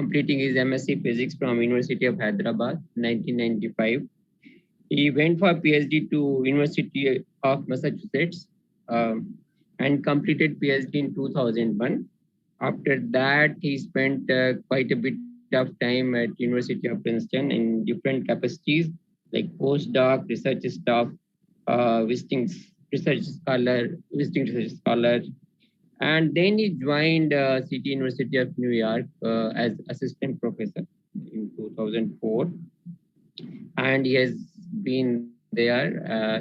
completing his MSc Physics from University of Hyderabad, 1995. He went for PhD to University of Massachusetts and completed PhD in 2001. After that, he spent quite a bit of time at University of Princeton in different capacities like postdoc, research staff, visiting research scholar, and then he joined City University of New York as assistant professor in 2004, and he has been there.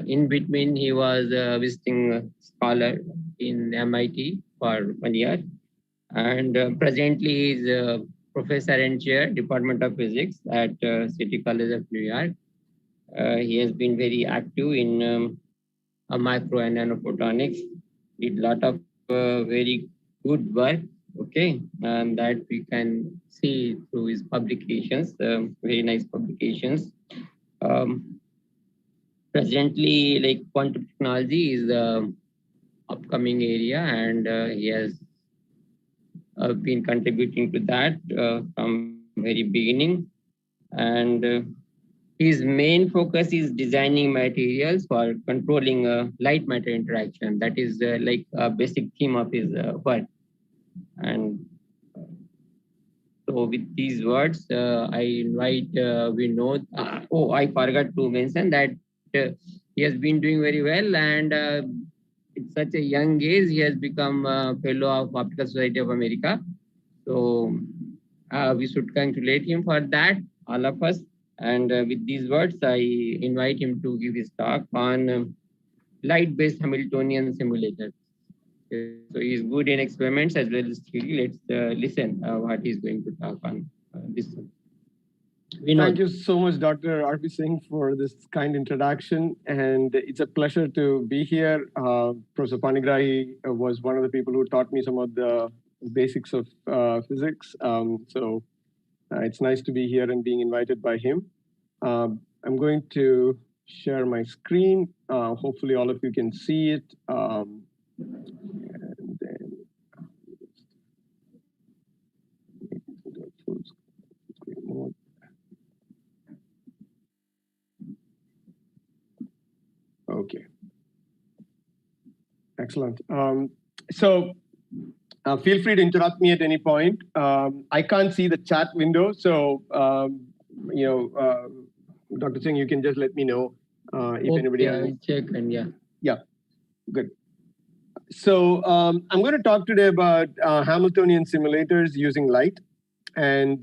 In between, he was visiting scholar in MIT for 1 year, and presently he is a professor and chair, Department of Physics at City College of New York. He has been very active in micro and nanophotonics, did a lot of very good work, okay, and that we can see through his publications, very nice publications. Presently, like quantum technology is the upcoming area, and he has been contributing to that from very beginning. And his main focus is designing materials for controlling light matter interaction. That is like a basic theme of his work. And so with these words, I invite Vinod. Oh, I forgot to mention that he has been doing very well, and at such a young age, he has become a fellow of Optical Society of America. So we should congratulate him for that, all of us. And with these words, I invite him to give his talk on light-based Hamiltonian simulators. So he's good in experiments as well as theory. Let's listen what he's going to talk on this. Thank you so much, Dr. R.P. Singh, for this kind introduction. And it's a pleasure to be here. Professor Panigrahi was one of the people who taught me some of the basics of physics. So it's nice to be here and being invited by him. I'm going to share my screen. Hopefully all of you can see it. And then full screen mode. Okay. Excellent. So feel free to interrupt me at any point. I can't see the chat window, so Dr. Singh, you can just let me know if anybody has. I'll check and yeah, good. So I'm going to talk today about Hamiltonian simulators using light, and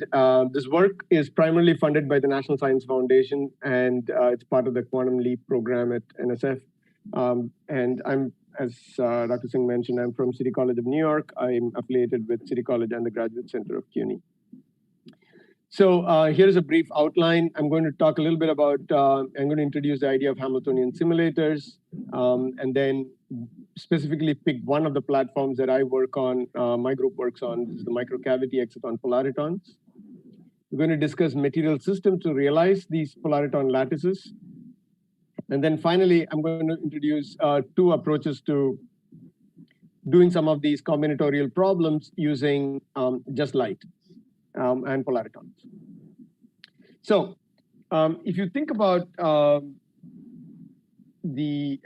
this work is primarily funded by the National Science Foundation, and it's part of the Quantum Leap program at NSF. And I'm, as Dr. Singh mentioned, I'm from City College of New York. I'm affiliated with City College and the Graduate Center of CUNY. So here's a brief outline. I'm going to talk a little bit about, I'm going to introduce the idea of Hamiltonian simulators, and then specifically pick one of the platforms that I work on, my group works on. This is the Microcavity Exciton-Polaritons. We're going to discuss material systems to realize these polariton lattices. And then finally, I'm going to introduce two approaches to doing some of these combinatorial problems using just light and polaritons. So if you think about the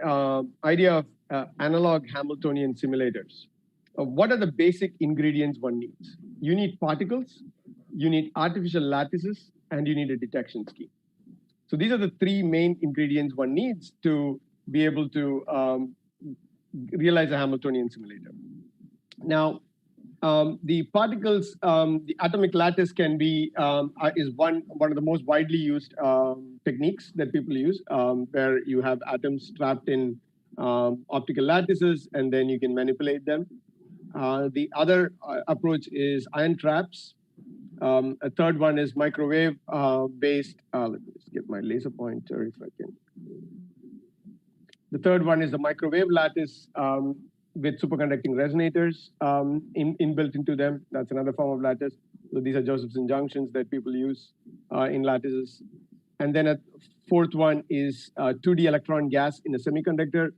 idea of analog Hamiltonian simulators, what are the basic ingredients one needs? You need particles, you need artificial lattices, and you need a detection scheme. So these are the three main ingredients one needs to be able to realize a Hamiltonian simulator. Now, the particles, the atomic lattice can be is one of the most widely used techniques that people use, where you have atoms trapped in optical lattices, and then you can manipulate them. The other approach is ion traps. A third one is microwave based. Let me just get my laser pointer if I can. The third one is the microwave lattice with superconducting resonators inbuilt into them. That's another form of lattice. So these are Josephson junctions that people use in lattices. And then a fourth one is 2D electron gas in a semiconductor,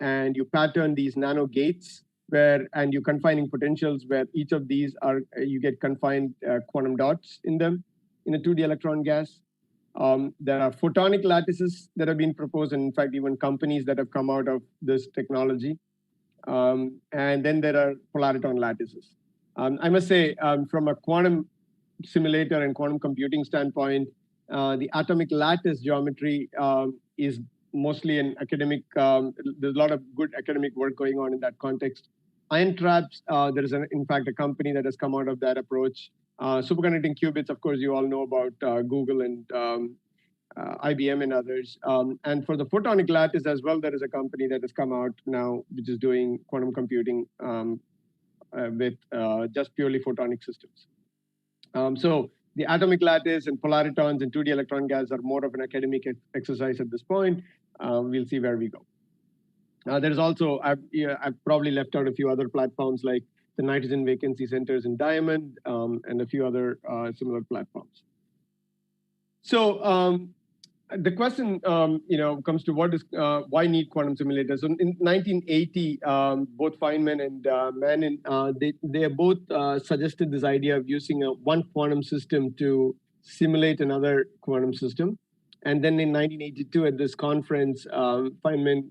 and you pattern these nano gates and you're confining potentials where each of these are, you get confined quantum dots in them in a 2D electron gas. There are photonic lattices that have been proposed, and in fact, even companies that have come out of this technology. And then there are polariton lattices. I must say, from a quantum simulator and quantum computing standpoint, the atomic lattice geometry is mostly an academic, there's a lot of good academic work going on in that context. Ion traps, there is, in fact, a company that has come out of that approach. Superconducting qubits, of course, you all know about Google and IBM and others. And for the photonic lattice as well, there is a company that has come out now, which is doing quantum computing with just purely photonic systems. So the atomic lattice and polaritons and 2D electron gas are more of an academic exercise at this point. We'll see where we go. There's also, I've probably left out a few other platforms like the nitrogen vacancy centers in Diamond and a few other similar platforms. So the question, comes to what is why need quantum simulators? So in 1980, both Feynman and Menon, they both suggested this idea of using one quantum system to simulate another quantum system. And then in 1982 at this conference, Feynman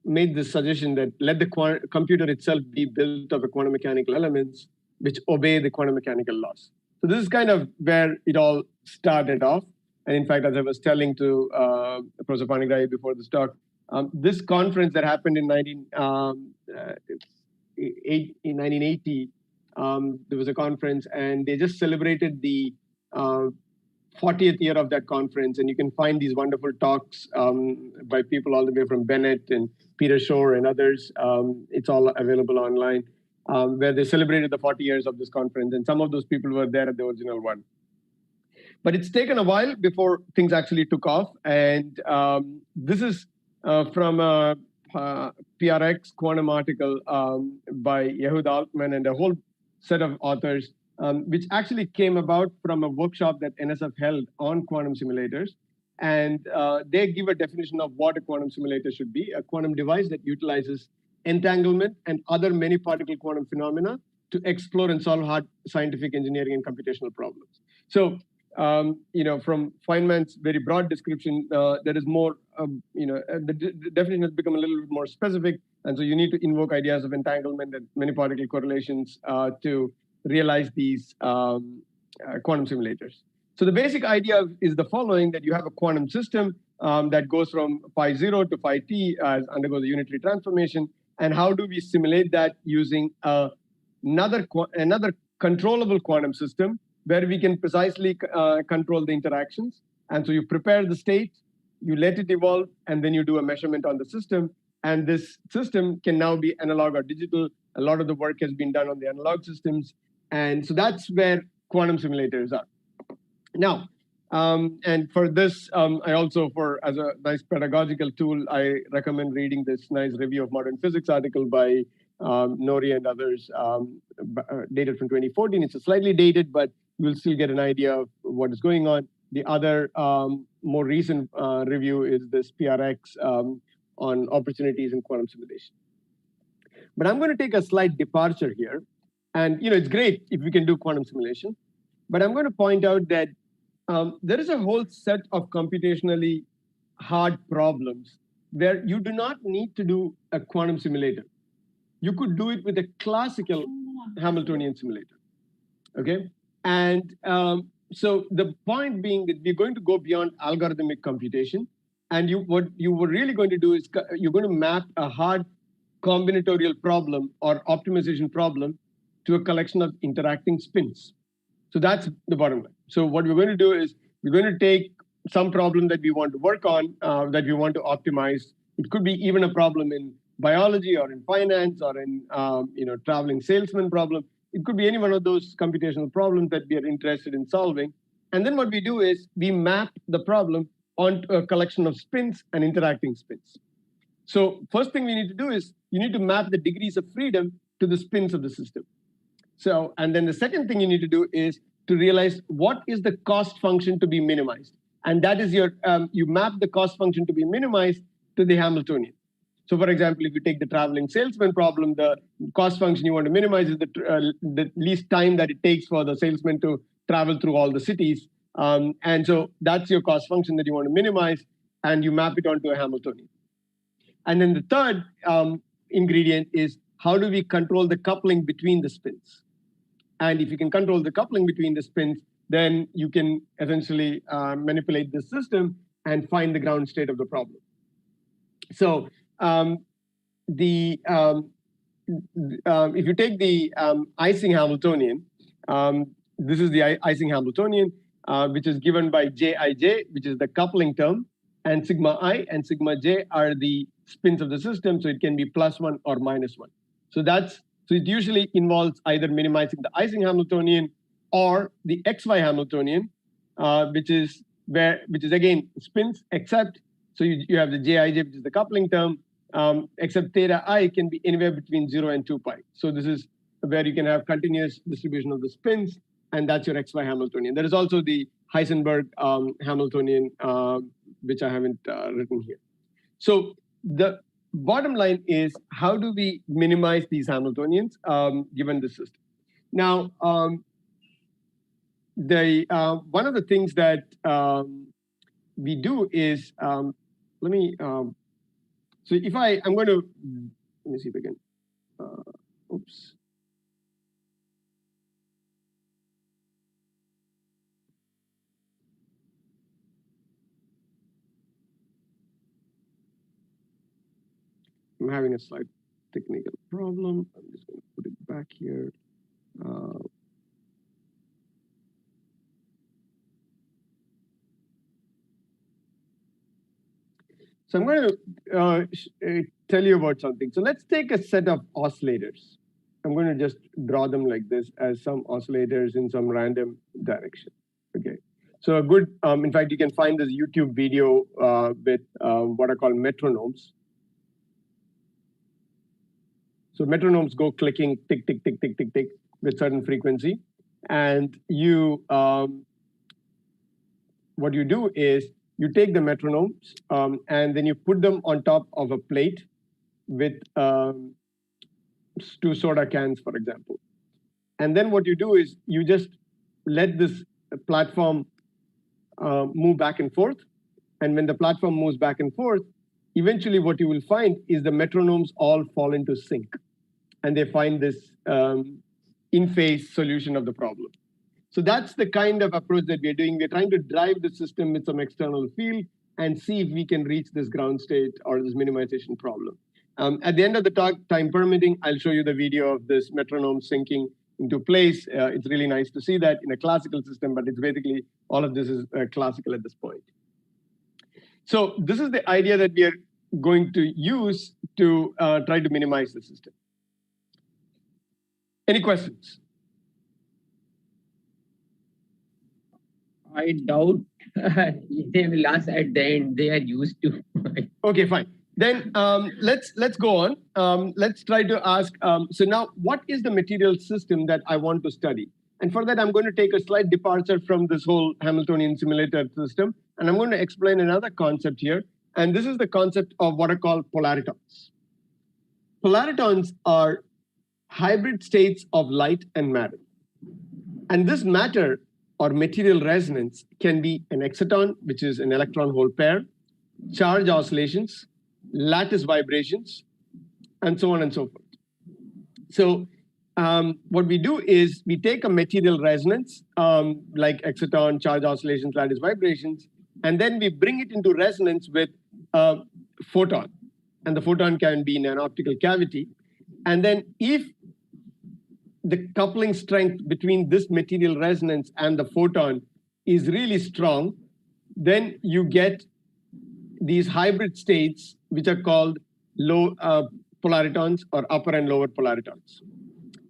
made this suggestion that let the computer itself be built of quantum mechanical elements which obey the quantum mechanical laws. So this is kind of where it all started off. And in fact, as I was telling to Professor Panigrahi before this talk, this conference that happened in 1980, there was a conference, and they just celebrated the 40th year of that conference. And you can find these wonderful talks by people all the way from Bennett and Peter Shore and others. It's all available online, where they celebrated the 40 years of this conference. And some of those people were there at the original one. But it's taken a while before things actually took off. And this is from a PRX quantum article by Yehud Altman and a whole set of authors, which actually came about from a workshop that NSF held on quantum simulators. And they give a definition of what a quantum simulator should be: a quantum device that utilizes entanglement and other many particle quantum phenomena to explore and solve hard scientific engineering and computational problems. So from Feynman's very broad description, there is more, the definition has become a little bit more specific. And so you need to invoke ideas of entanglement and many particle correlations to realize these quantum simulators. So the basic idea is the following: that you have a quantum system that goes from phi 0 to phi t, undergoes a unitary transformation. And how do we simulate that using another controllable quantum system, where we can precisely control the interactions? And so you prepare the state, you let it evolve, and then you do a measurement on the system. And this system can now be analog or digital. A lot of the work has been done on the analog systems. And so that's where quantum simulators are. Now, and for this, I also, as a nice pedagogical tool, I recommend reading this nice review of modern physics article by Nori and others, dated from 2014. It's slightly dated, but you'll still get an idea of what is going on. The other more recent review is this PRX on opportunities in quantum simulation. But I'm going to take a slight departure here. And it's great if we can do quantum simulation. But I'm going to point out that there is a whole set of computationally hard problems where you do not need to do a quantum simulator. You could do it with a classical Hamiltonian simulator. Okay? And so the point being that we're going to go beyond algorithmic computation. And what you were really going to do is you're going to map a hard combinatorial problem or optimization problem to a collection of interacting spins. So that's the bottom line. So what we're going to do is we're going to take some problem that we want to work on, that we want to optimize. It could be even a problem in biology or in finance or in traveling salesman problem. It could be any one of those computational problems that we are interested in solving. And then what we do is we map the problem onto a collection of spins and interacting spins. So first thing we need to do is you need to map the degrees of freedom to the spins of the system. So, and then the second thing you need to do is to realize what is the cost function to be minimized. And that is you map the cost function to be minimized to the Hamiltonian. So for example, if you take the traveling salesman problem, the cost function you want to minimize is the least time that it takes for the salesman to travel through all the cities. And so that's your cost function that you want to minimize, and you map it onto a Hamiltonian. And then the third ingredient is, how do we control the coupling between the spins? And if you can control the coupling between the spins, then you can essentially manipulate the system and find the ground state of the problem. So if you take the Ising Hamiltonian, this is the Ising Hamiltonian, which is given by Jij, which is the coupling term, and sigma I and sigma j are the spins of the system, so it can be +1 or -1. So it usually involves either minimizing the Ising Hamiltonian or the XY Hamiltonian, which is again spins, except so you have the Jij, which is the coupling term, except theta I can be anywhere between 0 and 2 pi. So this is where you can have continuous distribution of the spins, and that's your XY Hamiltonian. There is also the Heisenberg Hamiltonian, which I haven't written here. So the bottom line is, how do we minimize these Hamiltonians given the system? Now, one of the things that we do is, so if I'm going to, let me see if I can, oops. I'm having a slight technical problem. I'm just going to put it back here. So I'm going to tell you about something. So let's take a set of oscillators. I'm going to just draw them like this as some oscillators in some random direction. Okay. So a good, in fact, you can find this YouTube video with what are called metronomes. So metronomes go clicking, tick, tick, tick, tick, tick, tick, with certain frequency. And you, what you do is you take the metronomes and then you put them on top of a plate with 2 soda cans, for example. And then what you do is you just let this platform move back and forth. And when the platform moves back and forth, eventually what you will find is the metronomes all fall into sync. And they find this in-phase solution of the problem. So that's the kind of approach that we're doing. We're trying to drive the system with some external field and see if we can reach this ground state or this minimization problem. At the end of the talk, time permitting, I'll show you the video of this metronome syncing into place. It's really nice to see that in a classical system, but it's basically all of this is classical at this point. So this is the idea that we are going to use to try to minimize the system. Any questions? I doubt they will ask at the end. They are used to. Okay, fine. Then let's go on. Let's try to ask. So now, what is the material system that I want to study? And for that, I'm going to take a slight departure from this whole Hamiltonian simulator system, and I'm going to explain another concept here. And this is the concept of what are called polaritons. Polaritons are hybrid states of light and matter. And this matter or material resonance can be an exciton, which is an electron-hole pair, charge oscillations, lattice vibrations, and so on and so forth. So what we do is we take a material resonance, like exciton, charge oscillations, lattice vibrations, and then we bring it into resonance with a photon. And the photon can be in an optical cavity. And then if the coupling strength between this material resonance and the photon is really strong, then you get these hybrid states, which are called low polaritons or upper and lower polaritons.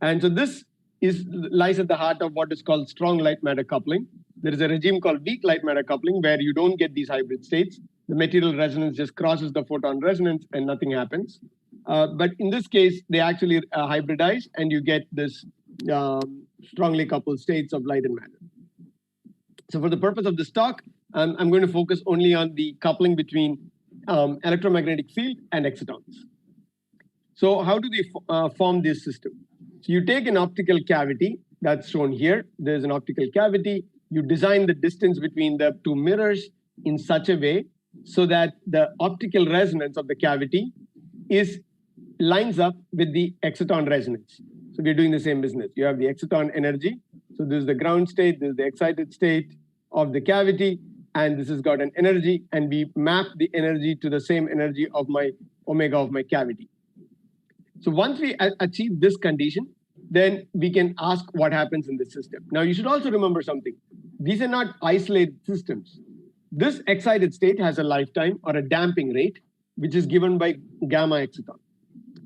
And so this lies at the heart of what is called strong light matter coupling. There is a regime called weak light matter coupling where you don't get these hybrid states. The material resonance just crosses the photon resonance and nothing happens. But in this case, they actually hybridize and you get this strongly coupled states of light and matter. So for the purpose of this talk, I'm going to focus only on the coupling between electromagnetic field and excitons. So how do they form this system? So you take an optical cavity that's shown here. There's an optical cavity. You design the distance between the two mirrors in such a way so that the optical resonance of the cavity lines up with the exciton resonance. So we're doing the same business. You have the exciton energy. So this is the ground state, this is the excited state of the cavity, and this has got an energy, and we map the energy to the same energy of my omega of my cavity. So once we achieve this condition, then we can ask what happens in the system. Now you should also remember something. These are not isolated systems. This excited state has a lifetime or a damping rate, which is given by gamma exciton,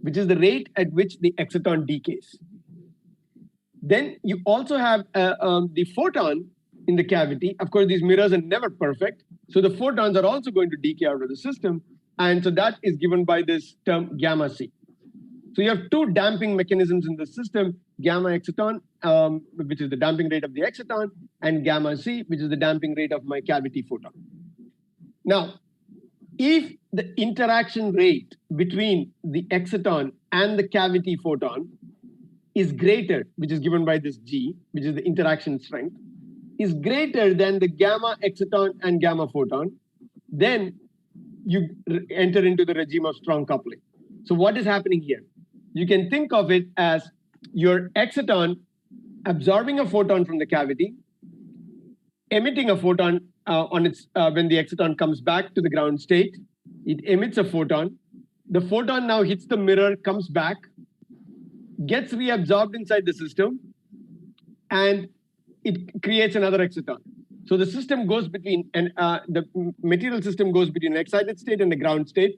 which is the rate at which the exciton decays. Then you also have the photon in the cavity. Of course, these mirrors are never perfect. So the photons are also going to decay out of the system. And so that is given by this term gamma C. So you have two damping mechanisms in the system, gamma exciton, which is the damping rate of the exciton, and gamma C, which is the damping rate of my cavity photon. Now, if the interaction rate between the exciton and the cavity photon is greater, which is given by this G, which is the interaction strength, is greater than the gamma exciton and gamma photon, then you enter into the regime of strong coupling. So what is happening here? You can think of it as your exciton absorbing a photon from the cavity, emitting a photon when the exciton comes back to the ground state. It emits a photon. The photon now hits the mirror, comes back, gets reabsorbed inside the system, and it creates another exciton. So the system goes between, the material system goes between an excited state and the ground state,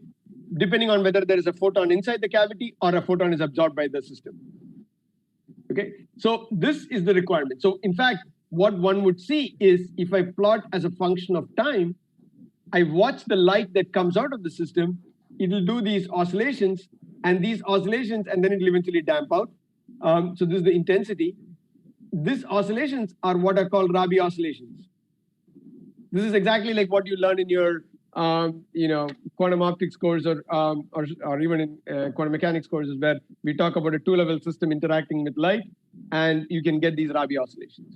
depending on whether there is a photon inside the cavity or a photon is absorbed by the system. Okay, so this is the requirement. So in fact, what one would see is if I plot as a function of time, I watch the light that comes out of the system, it will do these oscillations, and these oscillations, and then it will eventually damp out. So this is the intensity. These oscillations are what are called Rabi oscillations. This is exactly like what you learn in your quantum optics course or even in quantum mechanics courses, where we talk about a two-level system interacting with light, and you can get these Rabi oscillations.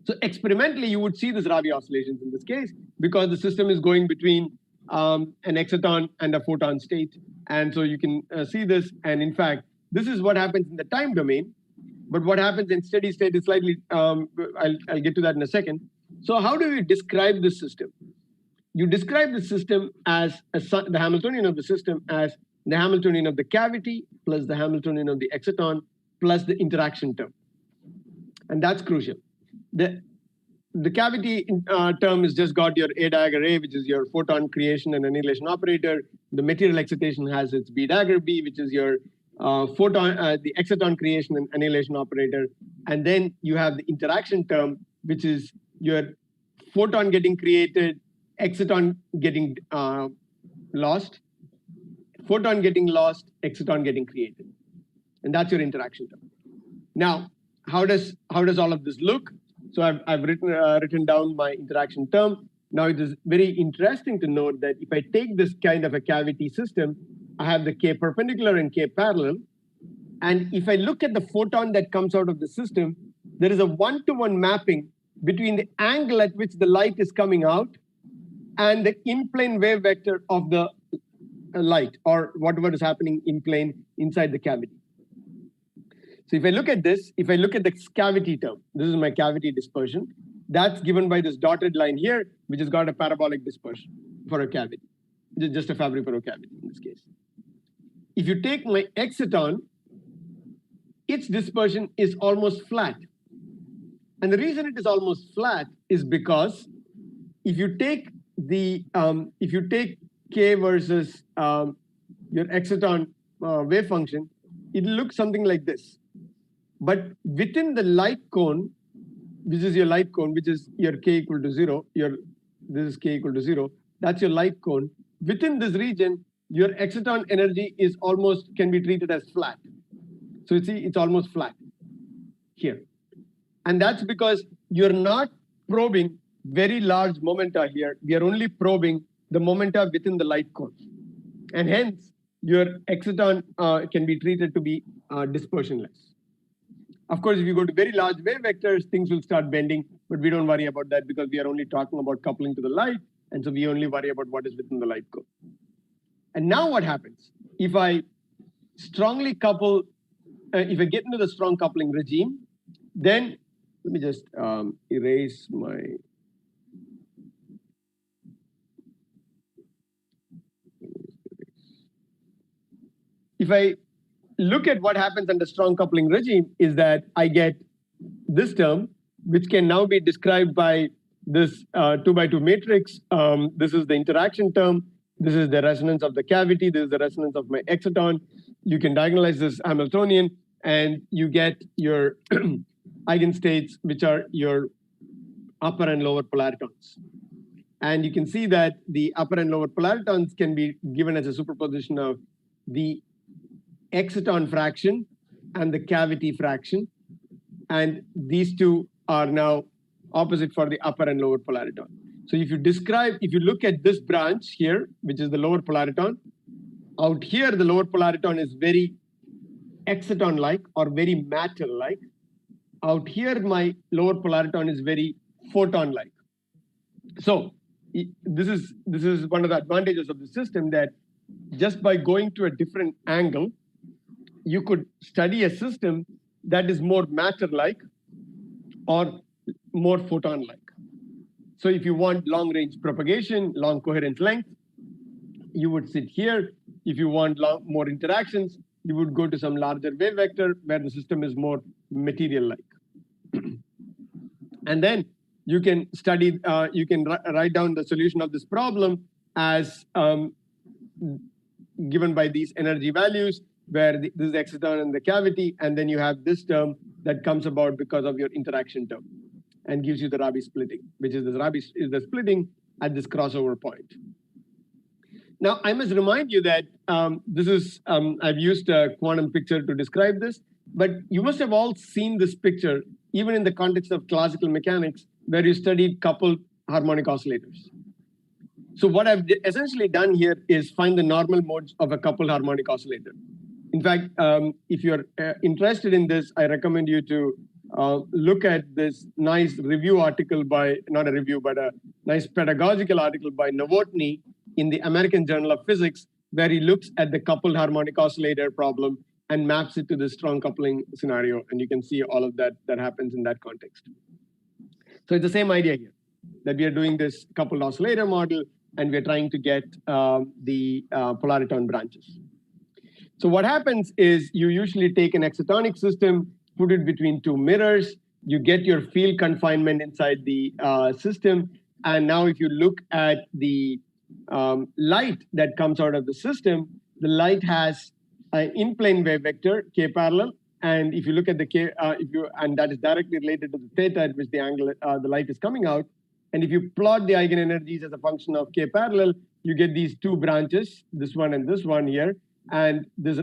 So experimentally, you would see these Rabi oscillations in this case because the system is going between an exciton and a photon state. And so you can see this. And in fact, this is what happens in the time domain. But what happens in steady state is slightly, I'll get to that in a second. So how do you describe this system? You describe the system as the Hamiltonian of the system as the Hamiltonian of the cavity plus the Hamiltonian of the exciton plus the interaction term. And that's crucial. The cavity term is just got your A dagger A, which is your photon creation and annihilation operator. The material excitation has its B dagger B, which is your the exciton creation and annihilation operator. And then you have the interaction term, which is your photon getting created, exciton getting lost, photon getting lost, exciton getting created. And that's your interaction term. Now, how does all of this look? So I've written down my interaction term. Now it is very interesting to note that if I take this kind of a cavity system, I have the K perpendicular and K parallel. And if I look at the photon that comes out of the system, there is a one-to-one mapping between the angle at which the light is coming out and the in-plane wave vector of the light, or whatever is happening in plane inside the cavity. So if I look at this, if I look at the cavity term, this is my cavity dispersion. That's given by this dotted line here, which has got a parabolic dispersion for a cavity. It's just a Fabry-Perot cavity in this case. If you take my exciton, its dispersion is almost flat. And the reason it is almost flat is because if you take K versus your exciton wave function, it will look something like this. But within the light cone, which is your light cone, which is your K equal to 0, this is K equal to 0, that's your light cone. Within this region, your exciton energy is can be treated as flat. So you see, it's almost flat here. And that's because you're not probing very large momenta here. We are only probing the momenta within the light cone. And hence, your exciton can be treated to be dispersionless. Of course, if you go to very large wave vectors, things will start bending, but we don't worry about that because we are only talking about coupling to the light, and so we only worry about what is within the light cone. And now what happens? If I strongly couple, if I get into the strong coupling regime, then let me just erase my. If I look at what happens under strong coupling regime, is that I get this term, which can now be described by this 2x2 matrix. This is the interaction term. This is the resonance of the cavity. This is the resonance of my exciton. You can diagonalize this Hamiltonian, and you get your eigenstates, which are your upper and lower polaritons. And you can see that the upper and lower polaritons can be given as a superposition of the exciton fraction and the cavity fraction. And these two are now opposite for the upper and lower polariton. So if you look at this branch here, which is the lower polariton, out here, the lower polariton is very exciton-like or very matter-like. Out here, my lower polariton is very photon-like. So this is one of the advantages of the system, that just by going to a different angle, you could study a system that is more matter-like or more photon-like. So if you want long-range propagation, long coherent length, you would sit here. If you want more interactions, you would go to some larger wave vector where the system is more material-like. And then you can study, you can write down the solution of this problem as given by these energy values, where this is exciton in the cavity, and then you have this term that comes about because of your interaction term and gives you the Rabi splitting, which is the splitting at this crossover point. Now, I must remind you that this is, I've used a quantum picture to describe this, but you must have all seen this picture, even in the context of classical mechanics, where you studied coupled harmonic oscillators. So what I've essentially done here is find the normal modes of a coupled harmonic oscillator. In fact, if you're interested in this, I recommend you to look at this nice review article by, not a review, but a nice pedagogical article by Novotny in the American Journal of Physics, where he looks at the coupled harmonic oscillator problem and maps it to the strong coupling scenario. And you can see all of that happens in that context. So it's the same idea here, that we are doing this coupled oscillator model, and we're trying to get the polariton branches. So what happens is you usually take an excitonic system, put it between two mirrors, you get your field confinement inside the system. And now if you look at the light that comes out of the system, the light has an in-plane wave vector, k parallel. And if you look at the k, and that is directly related to the theta at which the angle the light is coming out. And if you plot the eigenenergies as a function of k parallel, you get these two branches, this one and this one here. And this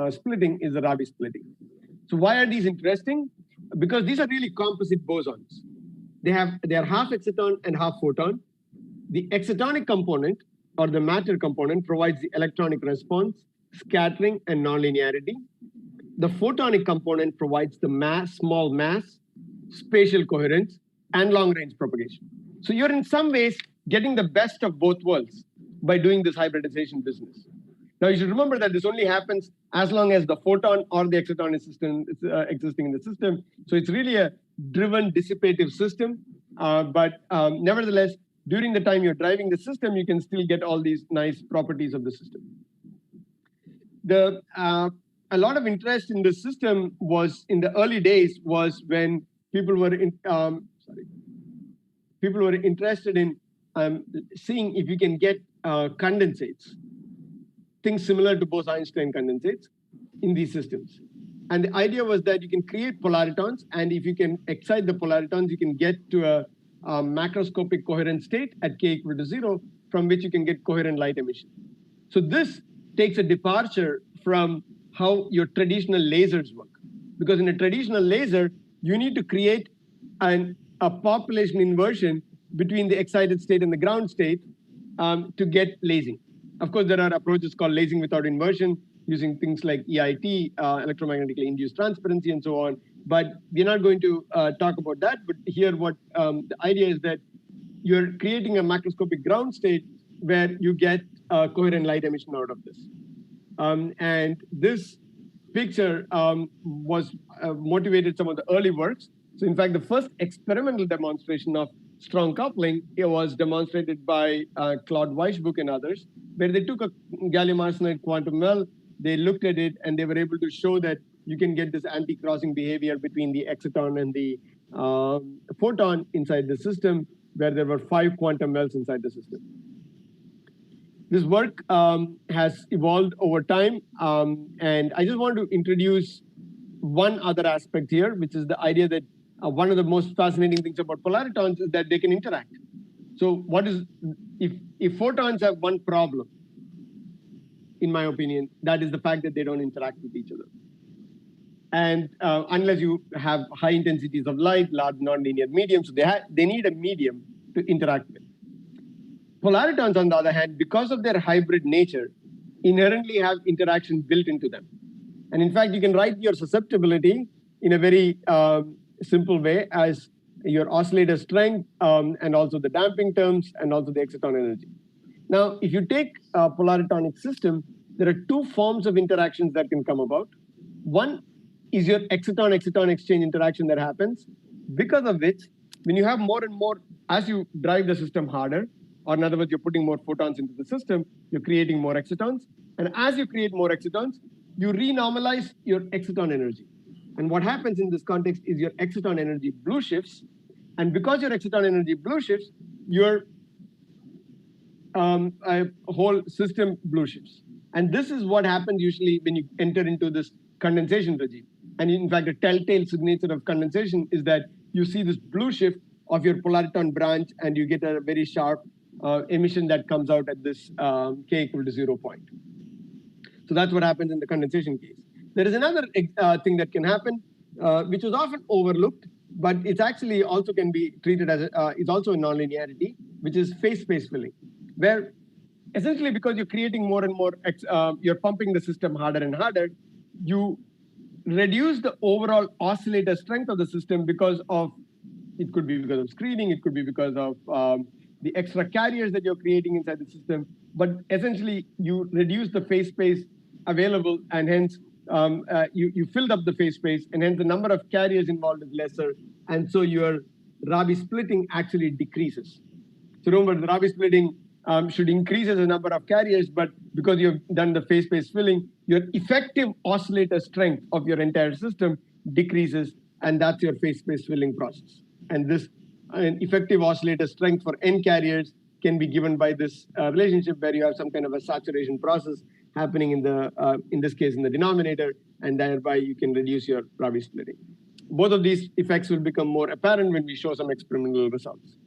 splitting is the Rabi splitting. So why are these interesting? Because these are really composite bosons. They are half exciton and half photon. The excitonic component, or the matter component, provides the electronic response, scattering, and nonlinearity. The photonic component provides the mass, small mass, spatial coherence, and long-range propagation. So you're in some ways getting the best of both worlds by doing this hybridization business. Now you should remember that this only happens as long as the photon or the exciton is existing in the system. So it's really a driven dissipative system. But nevertheless, during the time you're driving the system, you can still get all these nice properties of the system. A lot of interest in this system was in the early days was when people were interested in seeing if you can get condensates, things similar to Bose-Einstein condensates in these systems. And the idea was that you can create polaritons, and if you can excite the polaritons, you can get to a macroscopic coherent state at k equal to 0, from which you can get coherent light emission. So this takes a departure from how your traditional lasers work. Because in a traditional laser, you need to create a population inversion between the excited state and the ground state to get lasing. Of course, there are approaches called lasing without inversion, using things like EIT, electromagnetically induced transparency, and so on. But we're not going to talk about that. But here, what the idea is that you're creating a macroscopic ground state where you get coherent light emission out of this. And this picture was motivated some of the early works. So in fact, the first experimental demonstration of strong coupling, it was demonstrated by Claude Weisbuch and others, where they took a gallium arsenide quantum well, they looked at it, and they were able to show that you can get this anti-crossing behavior between the exciton and the photon inside the system, where there were 5 quantum wells inside the system. This work has evolved over time, and I just want to introduce one other aspect here, which is the idea that one of the most fascinating things about polaritons is that they can interact. So what is, if photons have one problem, in my opinion, that is the fact that they don't interact with each other. And unless you have high intensities of light, large nonlinear mediums, so they need a medium to interact with. Polaritons, on the other hand, because of their hybrid nature, inherently have interaction built into them. And in fact, you can write your susceptibility in a very simple way as your oscillator strength and also the damping terms and also the exciton energy. Now, if you take a polaritonic system, there are 2 forms of interactions that can come about. One is your exciton-exciton exchange interaction that happens, because of which, when you have more and more, as you drive the system harder, or in other words, you're putting more photons into the system, you're creating more excitons. And as you create more excitons, you renormalize your exciton energy. And what happens in this context is your exciton energy blue shifts. And because your exciton energy blue shifts, your whole system blue shifts. And this is what happens usually when you enter into this condensation regime. And in fact, a telltale signature of condensation is that you see this blue shift of your polariton branch, and you get a very sharp emission that comes out at this k equal to 0 point. So that's what happens in the condensation case. There is another thing that can happen, which was often overlooked, but it's actually also can be treated as it's also a nonlinearity, which is phase space filling, where essentially because you're creating more and more, you're pumping the system harder and harder, you reduce the overall oscillator strength of the system because of, it could be because of screening, it could be because of the extra carriers that you're creating inside the system, but essentially you reduce the phase space available, and hence you filled up the phase space, and hence the number of carriers involved is lesser, and so your Rabi splitting actually decreases. So remember, the Rabi splitting should increase as a number of carriers, but because you've done the phase space filling, your effective oscillator strength of your entire system decreases, and that's your phase space filling process. And this effective oscillator strength for n carriers can be given by this relationship, where you have some kind of a saturation process happening in this case in the denominator, and thereby you can reduce your Rabi splitting. Both of these effects will become more apparent when we show some experimental results.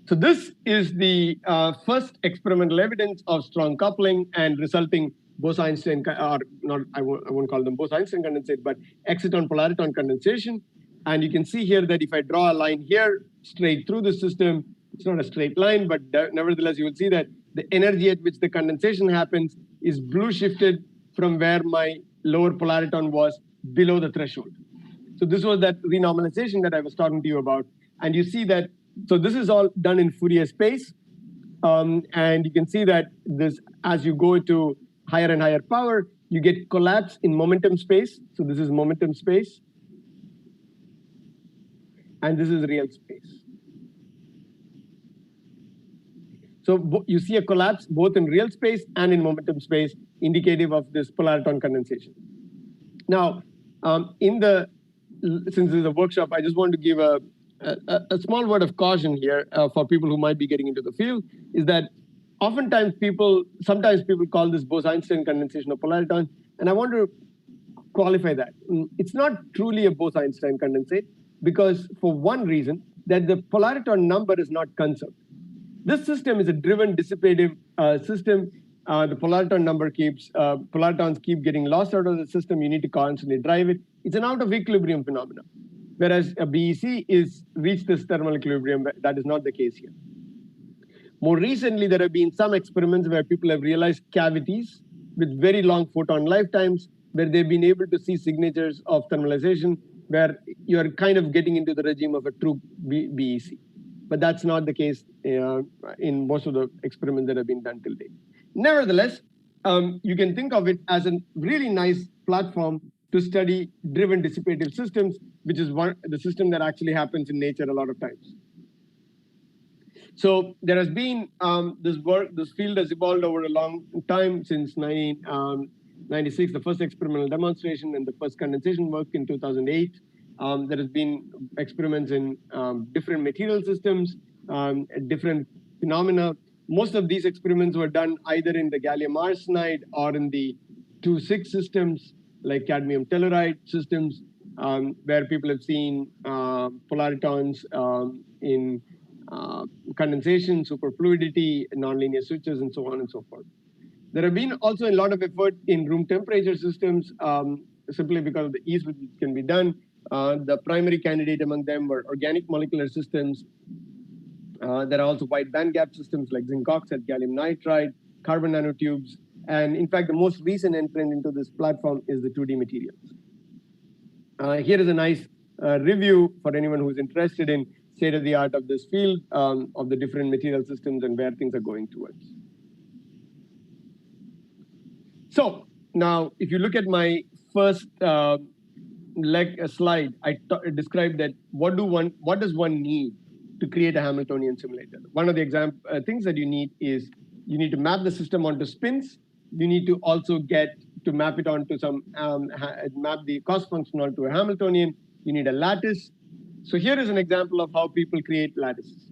So this is the first experimental evidence of strong coupling and resulting Bose-Einstein, or not, I won't call them Bose-Einstein condensate, but Exciton-Polaritons condensation. And you can see here that if I draw a line here straight through the system, it's not a straight line, but nevertheless, you will see that the energy at which the condensation happens is blue shifted from where my lower polariton was below the threshold. So this was that renormalization that I was talking to you about. And you see that, so this is all done in Fourier space. And you can see that this, as you go to higher and higher power, you get collapse in momentum space. So this is momentum space. And this is real space. So you see a collapse both in real space and in momentum space, indicative of this polariton condensation. Now, since this is a workshop, I just want to give a small word of caution here for people who might be getting into the field, is that oftentimes sometimes people call this Bose-Einstein condensation of polariton, and I want to qualify that. It's not truly a Bose-Einstein condensate, because for one reason, that the polariton number is not conserved. This system is a driven dissipative system. The polariton number polaritons keep getting lost out of the system. You need to constantly drive it. It's an out of equilibrium phenomenon. Whereas a BEC is reached this thermal equilibrium. That is not the case here. More recently, there have been some experiments where people have realized cavities with very long photon lifetimes, where they've been able to see signatures of thermalization, where you're kind of getting into the regime of a true BEC. But that's not the case in most of the experiments that have been done till date. Nevertheless, you can think of it as a really nice platform to study driven dissipative systems, which is the system that actually happens in nature a lot of times. So there has been this field has evolved over a long time since 1996, the first experimental demonstration and the first condensation work in 2008. There has been experiments in different material systems, different phenomena. Most of these experiments were done either in the gallium arsenide or in the 2,6 systems, like cadmium telluride systems, where people have seen polaritons in condensation, superfluidity, nonlinear switches, and so on and so forth. There have been also a lot of effort in room temperature systems, simply because of the ease with which it can be done. The primary candidate among them were organic molecular systems. There are also wide bandgap systems like zinc oxide, gallium nitride, carbon nanotubes. And in fact, the most recent entrant into this platform is the 2D materials. Here is a nice review for anyone who's interested in state of the art of this field, of the different material systems and where things are going towards. So now, if you look at my first slide, I described that what does one need to create a Hamiltonian simulator? One of the things that you need is you need to map the system onto spins. You need to also get to map it onto some map the cost function onto a Hamiltonian. You need a lattice. So here is an example of how people create lattices.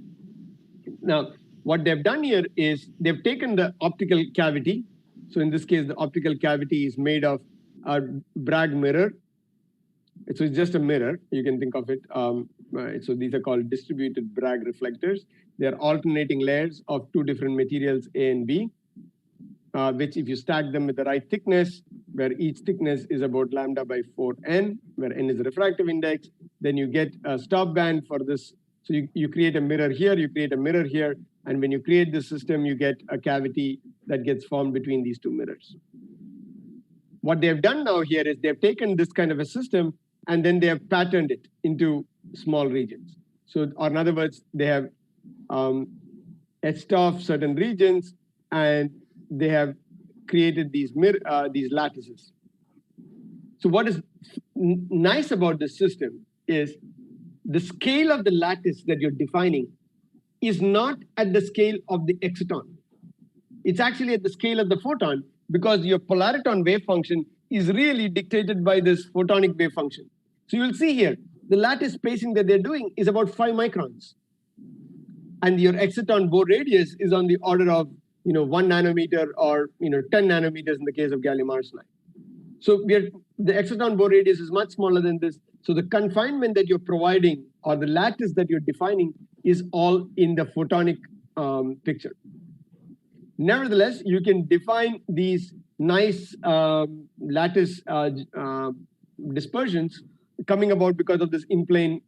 Now, what they've done here is they've taken the optical cavity. So in this case, the optical cavity is made of a Bragg mirror. So it's just a mirror. You can think of it. So these are called distributed Bragg reflectors. They're alternating layers of two different materials, A and B, which if you stack them with the right thickness, where each thickness is about lambda by 4n, where n is the refractive index, then you get a stop band for this. So you create a mirror here, you create a mirror here, and when you create this system, you get a cavity that gets formed between these two mirrors. What they've done now here is they've taken this kind of a system and then they have patterned it into small regions. So, or in other words, they have etched off certain regions and they have created these lattices. So what is nice about this system is the scale of the lattice that you're defining is not at the scale of the exciton. It's actually at the scale of the photon, because your polariton wave function is really dictated by this photonic wave function. So you'll see here, the lattice spacing that they're doing is about 5 microns. And your exciton Bohr radius is on the order of 1 nanometer or 10 nanometers in the case of gallium arsenide. So the exciton Bohr radius is much smaller than this. So the confinement that you're providing or the lattice that you're defining is all in the photonic picture. Nevertheless, you can define these nice lattice dispersions coming about because of this in-plane,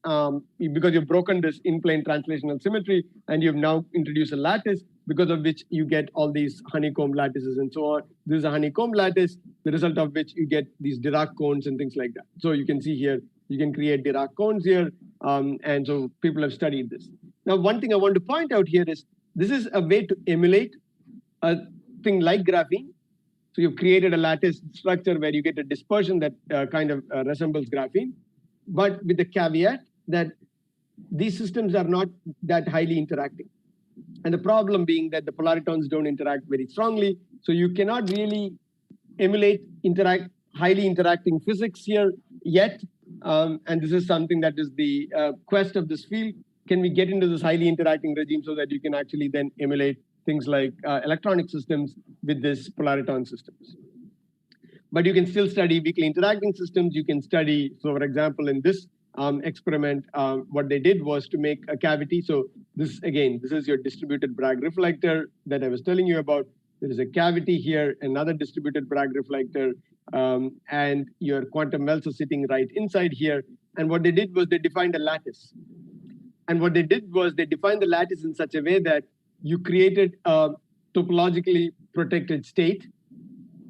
because you've broken this in-plane translational symmetry, and you've now introduced a lattice, because of which you get all these honeycomb lattices and so on. This is a honeycomb lattice, the result of which you get these Dirac cones and things like that. So you can see here, you can create Dirac cones here, and so people have studied this. Now, one thing I want to point out here is, this is a way to emulate a thing like graphene. So you've created a lattice structure where you get a dispersion that kind of resembles graphene, but with the caveat that these systems are not that highly interacting. And the problem being that the polaritons don't interact very strongly, so you cannot really emulate highly interacting physics here yet. And this is something that is the quest of this field. Can we get into this highly interacting regime so that you can actually then emulate things like electronic systems with this polariton systems? But you can still study weakly interacting systems. You can study, so for example, in this experiment, what they did was to make a cavity. So this is your distributed Bragg reflector that I was telling you about. There is a cavity here, another distributed Bragg reflector, and your quantum wells are sitting right inside here. And what they did was they defined a lattice. And what they did was they defined the lattice in such a way that you created a topologically protected state,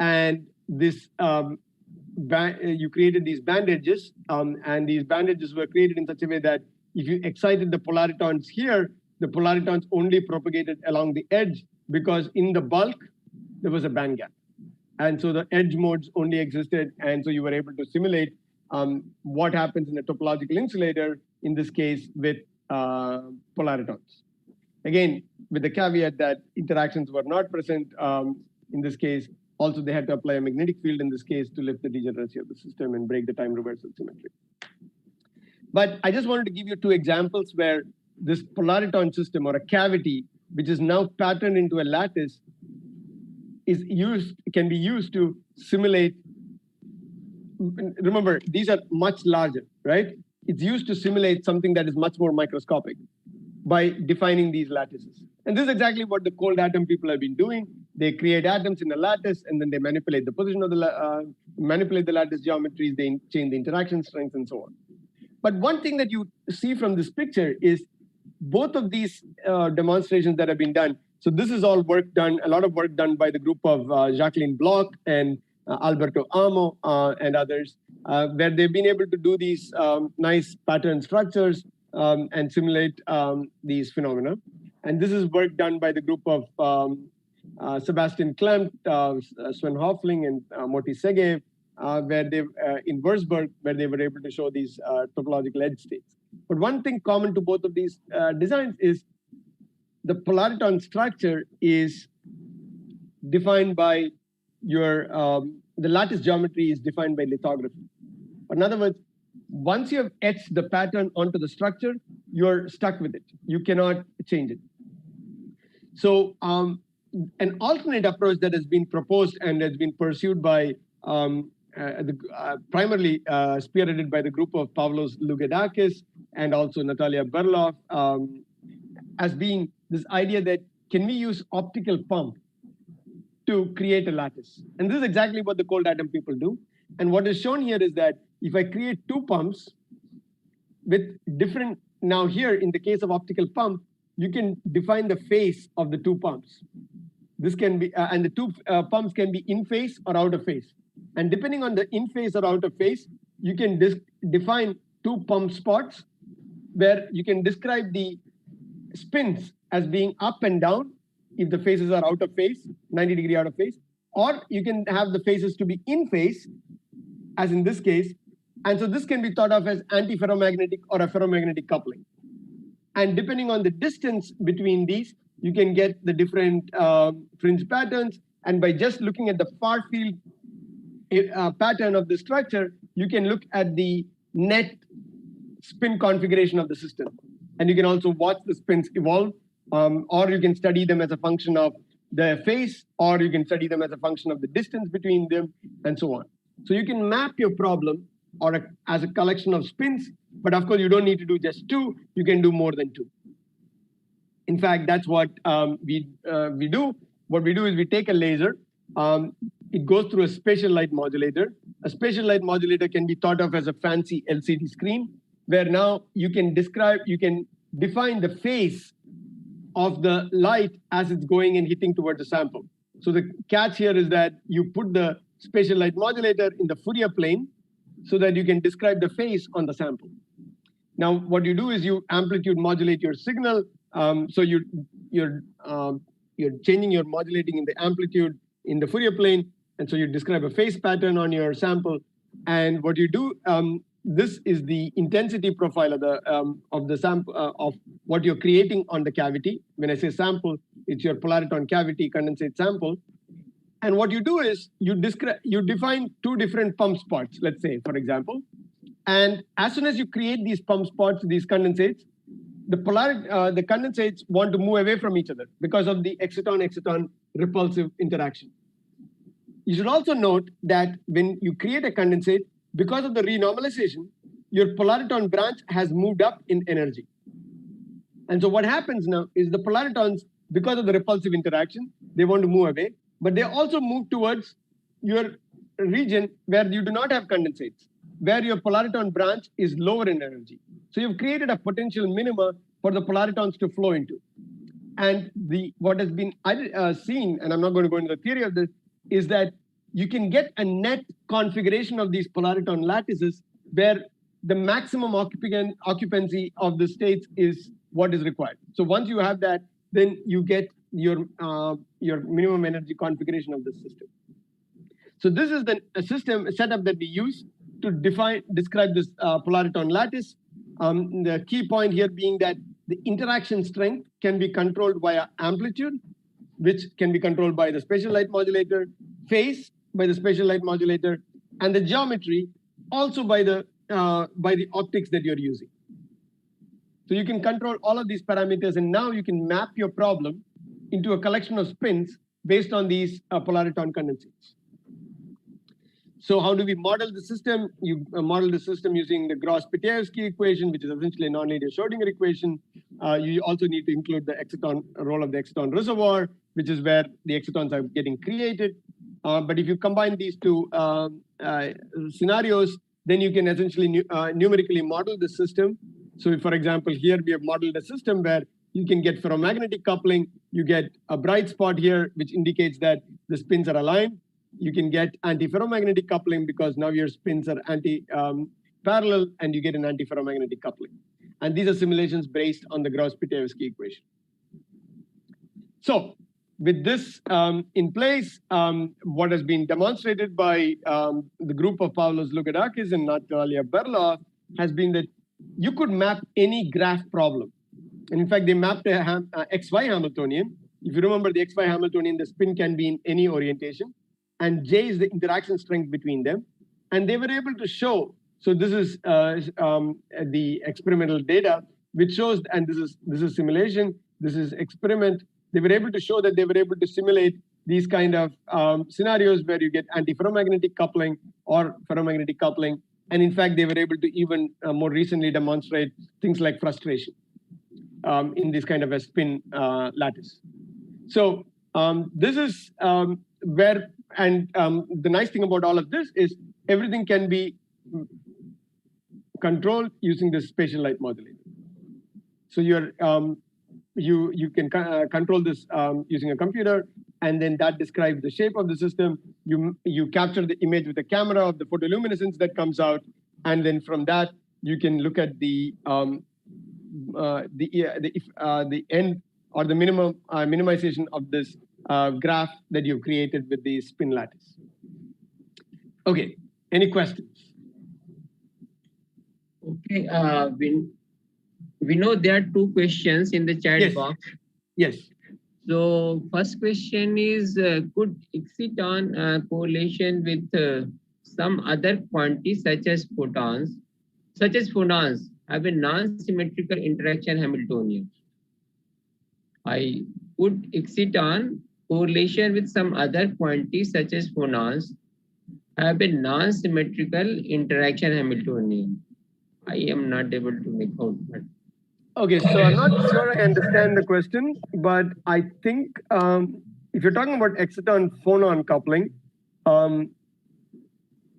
and this you created these band edges, and these band edges were created in such a way that if you excited the polaritons here, the polaritons only propagated along the edge, because in the bulk, there was a band gap. And so the edge modes only existed, and so you were able to simulate what happens in a topological insulator, in this case with polaritons. Again, with the caveat that interactions were not present in this case. Also, they had to apply a magnetic field in this case to lift the degeneracy of the system and break the time reversal symmetry. But I just wanted to give you two examples where this polariton system, or a cavity, which is now patterned into a lattice, can be used to simulate. Remember, these are much larger, right? It's used to simulate something that is much more microscopic by defining these lattices. And this is exactly what the cold atom people have been doing. They create atoms in a lattice, and then they manipulate the position of the manipulate the lattice geometries. They change the interaction strength and so on. But one thing that you see from this picture is both of these demonstrations that have been done. So this is all work done, a lot of work done by the group of Jacqueline Bloch and Alberto Amo and others, where they've been able to do these nice pattern structures and simulate these phenomena. And this is work done by the group of Sebastian Klimt, Sven Hofling, and Moti Segev, where they in Würzburg, where they were able to show these topological edge states. But one thing common to both of these designs is the polariton structure is defined by your, the lattice geometry is defined by lithography. In other words, once you have etched the pattern onto the structure, you're stuck with it. You cannot change it. So an alternate approach that has been proposed and has been pursued by primarily spearheaded by the group of Pavlos Lugedakis and also Natalia Berloff, as being this idea that can we use optical pump to create a lattice? And this is exactly what the cold atom people do. And what is shown here is that if I create two pumps with different, now here in the case of optical pump, you can define the phase of the two pumps. This can be, and the two pumps can be in phase or out of phase. And depending on the in phase or out of phase, you can define two pump spots where you can describe the spins as being up and down if the phases are out of phase, 90-degree out of phase, or you can have the phases to be in phase, as in this case. And so this can be thought of as antiferromagnetic or a ferromagnetic coupling. And depending on the distance between these, you can get the different fringe patterns. And by just looking at the far field pattern of the structure, you can look at the net spin configuration of the system. And you can also watch the spins evolve, or you can study them as a function of the phase, or you can study them as a function of the distance between them, and so on. So you can map your problem or as a collection of spins, but of course you don't need to do just two, you can do more than two. In fact, that's what we do. What we do is we take a laser, it goes through a spatial light modulator. A spatial light modulator can be thought of as a fancy LCD screen, where now you can define the phase of the light as it's going and hitting towards the sample. So the catch here is that you put the spatial light modulator in the Fourier plane so that you can describe the phase on the sample. Now, what you do is you amplitude modulate your signal. So you're changing your modulating in the amplitude in the Fourier plane, and so you describe a phase pattern on your sample. And what you do, this is the intensity profile of the sample of what you're creating on the cavity. When I say sample, it's your polariton cavity condensate sample. And what you do is you define two different pump spots, let's say, for example. And as soon as you create these pump spots, these condensates, the condensates want to move away from each other because of the exciton-exciton repulsive interaction. You should also note that when you create a condensate, because of the renormalization, your polariton branch has moved up in energy. And so what happens now is the polaritons, because of the repulsive interaction, they want to move away, but they also move towards your region where you do not have condensates, where your polariton branch is lower in energy. So you've created a potential minima for the polaritons to flow into. And what has been seen, and I'm not going to go into the theory of this, is that you can get a net configuration of these polariton lattices where the maximum occupancy of the states is what is required. So once you have that, then you get your minimum energy configuration of the system. So this is a setup that we use to describe this polariton lattice. The key point here being that the interaction strength can be controlled via amplitude, which can be controlled by the spatial light modulator, phase by the spatial light modulator, and the geometry also by the optics that you're using. So you can control all of these parameters, and now you can map your problem into a collection of spins based on these polariton condensates. So how do we model the system? You model the system using the Gross-Pitaevsky equation, which is essentially a nonlinear Schrodinger equation. You also need to include the role of the exciton reservoir, which is where the excitons are getting created. But if you combine these two scenarios, then you can essentially numerically model the system. So if, for example, here we have modeled a system where you can get ferromagnetic coupling, you get a bright spot here, which indicates that the spins are aligned. You can get antiferromagnetic coupling because now your spins are anti-parallel, and you get an antiferromagnetic coupling. And these are simulations based on the Gross-Pitaevsky equation. So with this in place, what has been demonstrated by the group of Pavlos Lugadakis and Natalia Berlov has been that you could map any graph problem. And in fact, they mapped a XY Hamiltonian. If you remember the XY Hamiltonian, the spin can be in any orientation, and J is the interaction strength between them. And they were able to show, so this is the experimental data, which shows, and this is simulation, this is experiment. They were able to show that they were able to simulate these kind of scenarios where you get antiferromagnetic coupling or ferromagnetic coupling. And in fact, they were able to even more recently demonstrate things like frustration in this kind of a spin lattice. So this is where, and the nice thing about all of this is everything can be controlled using this spatial light modulator. So you're you can control this using a computer, and then that describes the shape of the system. You capture the image with the camera of the photoluminescence that comes out, and then from that you can look at the end or the minimization of this graph that you've created with the spin lattice. Okay, any questions? Okay, we know there are two questions in the chat box. Yes. So first question is, could exciton correlation with some other quantities such as photons have a non-symmetrical interaction Hamiltonian? Could exciton correlation with some other quantities such as photons have a non-symmetrical interaction Hamiltonian? I am not able to make out that. Okay, so I'm not sure I understand the question, but I think if you're talking about exciton-phonon coupling,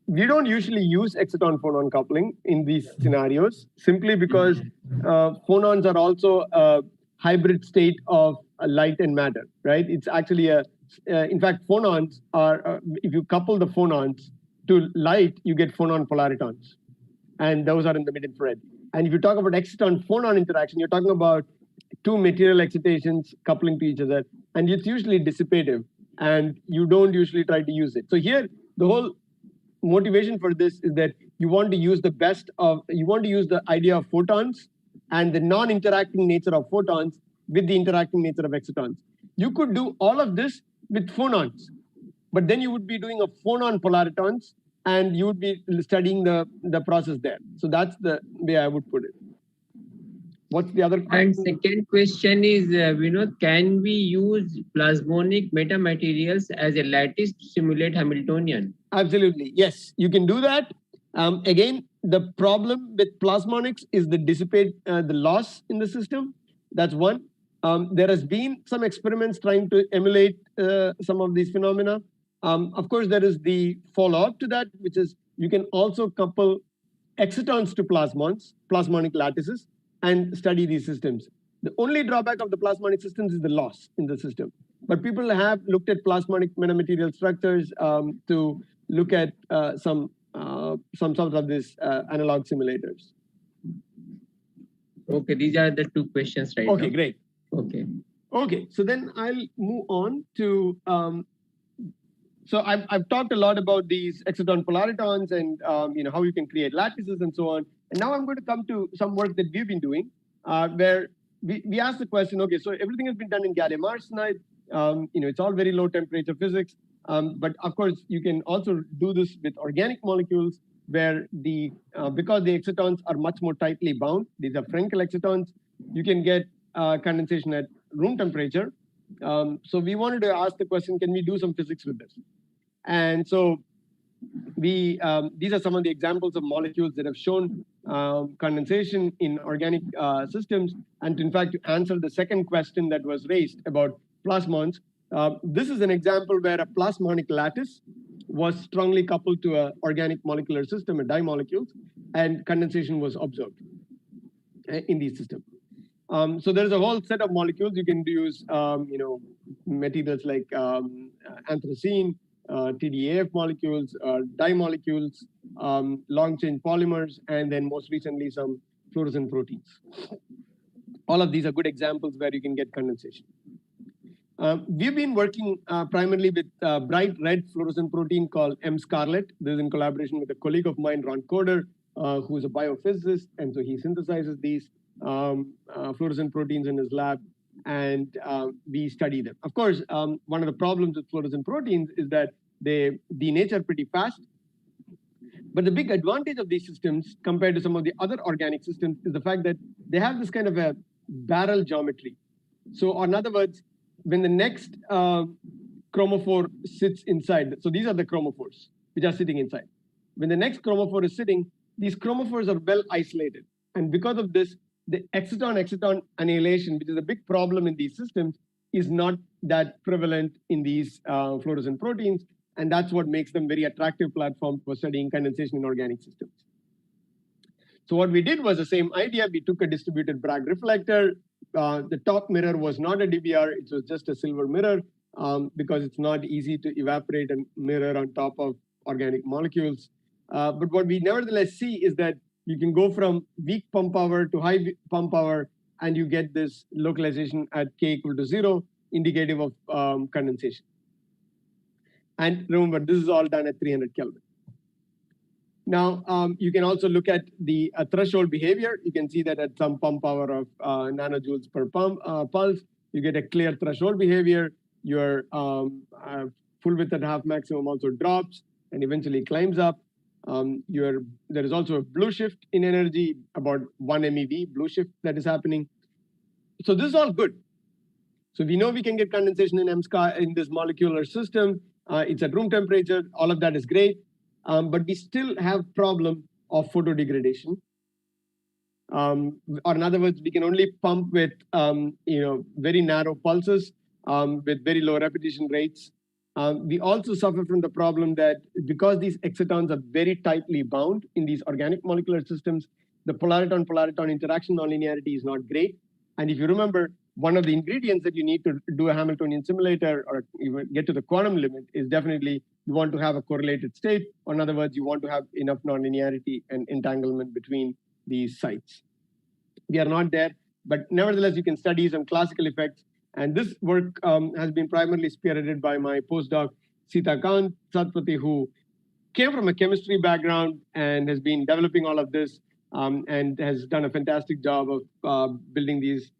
we don't usually use exciton-phonon coupling in these scenarios simply because phonons are also a hybrid state of light and matter, right? It's actually in fact, phonons are, if you couple the phonons to light, you get phonon-polaritons, and those are in the mid-infrared. And if you talk about exciton-phonon interaction, you're talking about two material excitations coupling to each other, and it's usually dissipative, and you don't usually try to use it. So here, the whole motivation for this is that you want to use the idea of photons and the non-interacting nature of photons with the interacting nature of excitons. You could do all of this with phonons, but then you would be doing a phonon-polaritons, and you would be studying the process there. So that's the way I would put it. What's the other question? And second question is, Vinod, can we use plasmonic metamaterials as a lattice to simulate Hamiltonian? Absolutely, yes, you can do that. Again, the problem with plasmonics is the loss in the system. That's one. There has been some experiments trying to emulate some of these phenomena. Of course, there is the follow-up to that, which is you can also couple excitons to plasmonic lattices and study these systems. The only drawback of the plasmonic systems is the loss in the system. But people have looked at plasmonic metamaterial structures to look at some sort of this analog simulators. Okay, these are the two questions right Okay, now. great. Okay. Okay, so then I'll move on to, so I've talked a lot about these Exciton-Polaritons and how you can create lattices and so on. And now I'm going to come to some work that we've been doing where we asked the question, okay, so everything has been done in gallium arsenide. It's all very low temperature physics. But of course, you can also do this with organic molecules where because the excitons are much more tightly bound, these are Frenkel excitons, you can get condensation at room temperature. So we wanted to ask the question, can we do some physics with this? And so these are some of the examples of molecules that have shown condensation in organic systems. And in fact, to answer the second question that was raised about plasmons, this is an example where a plasmonic lattice was strongly coupled to an organic molecular system, a dye molecules, and condensation was observed in these systems. So there's a whole set of molecules. You can use, materials like anthracene, TDAF molecules, dye molecules, long-chain polymers, and then most recently some fluorescent proteins. All of these are good examples where you can get condensation. We've been working primarily with bright red fluorescent protein called mScarlet. This is in collaboration with a colleague of mine, Ron Coder, who's a biophysicist, and so he synthesizes these fluorescent proteins in his lab, and we study them. Of course, one of the problems with fluorescent proteins is that they denature pretty fast. But the big advantage of these systems compared to some of the other organic systems is the fact that they have this kind of a barrel geometry. So in other words, when the next chromophore sits inside, so these are the chromophores which are sitting inside. When the next chromophore is sitting, these chromophores are well isolated. And because of this, the exciton-exciton annihilation, which is a big problem in these systems, is not that prevalent in these fluorescent proteins. And that's what makes them very attractive platform for studying condensation in organic systems. So what we did was the same idea. We took a distributed Bragg reflector. The top mirror was not a DBR. It was just a silver mirror because it's not easy to evaporate a mirror on top of organic molecules. But what we nevertheless see is that you can go from weak pump power to high pump power, and you get this localization at k equal to 0, indicative of condensation. And remember, this is all done at 300 Kelvin. Now, you can also look at the threshold behavior. You can see that at some pump power of nanojoules per pulse, you get a clear threshold behavior. Your full width at half maximum also drops and eventually climbs up. There is also a blue shift in energy, about 1 MeV blue shift that is happening. So this is all good. So we know we can get condensation in this molecular system. It's at room temperature. All of that is great. But we still have problem of photodegradation. Or in other words, we can only pump with very narrow pulses with very low repetition rates. We also suffer from the problem that because these excitons are very tightly bound in these organic molecular systems, the polariton-polariton interaction nonlinearity is not great. And if you remember, one of the ingredients that you need to do a Hamiltonian simulator or even get to the quantum limit is definitely you want to have a correlated state. Or in other words, you want to have enough nonlinearity and entanglement between these sites. We are not there, but nevertheless, you can study some classical effects. And this work has been primarily spearheaded by my postdoc, Sitakant Satpathy, who came from a chemistry background and has been developing all of this and has done a fantastic job of building these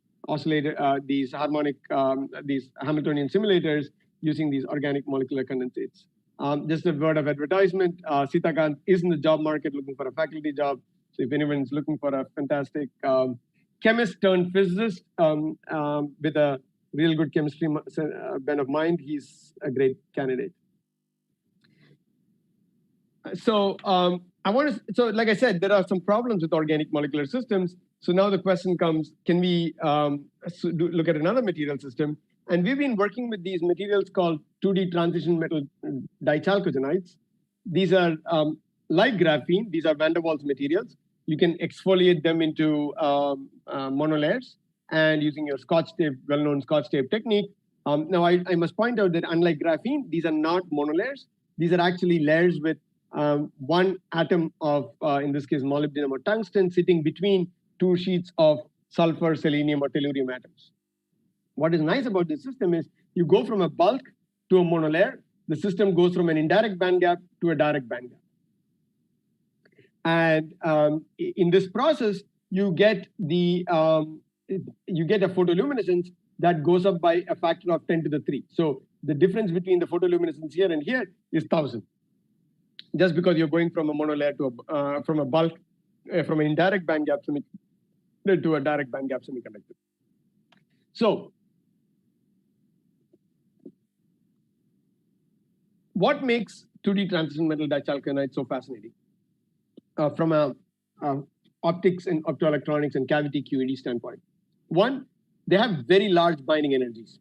these Hamiltonian simulators using these organic molecular condensates. Just a word of advertisement, Sitakant is in the job market looking for a faculty job. So if anyone's looking for a fantastic chemist turned physicist with a real good chemistry bent of mind, he's a great candidate. So like I said, there are some problems with organic molecular systems. So now the question comes, can we look at another material system? And we've been working with these materials called 2D transition metal dichalcogenides. These are like graphene. These are van der Waals materials. You can exfoliate them into monolayers. and using your Scotch tape, well-known Scotch tape technique. Now, I must point out that unlike graphene, these are not monolayers. These are actually layers with one atom of, in this case, molybdenum or tungsten sitting between two sheets of sulfur, selenium, or tellurium atoms. What is nice about this system is you go from a bulk to a monolayer. The system goes from an indirect band gap to a direct band gap. And in this process, you get a photoluminescence that goes up by a factor of 10 to the 3. So the difference between the photoluminescence here and here is 1,000. Just because you're going from a monolayer to from a bulk, from an indirect band gap semiconductor to a direct band gap semiconductor. So what makes 2D transition metal dichalcogenides so fascinating? From a optics and optoelectronics and cavity QED standpoint. One, they have very large binding energies.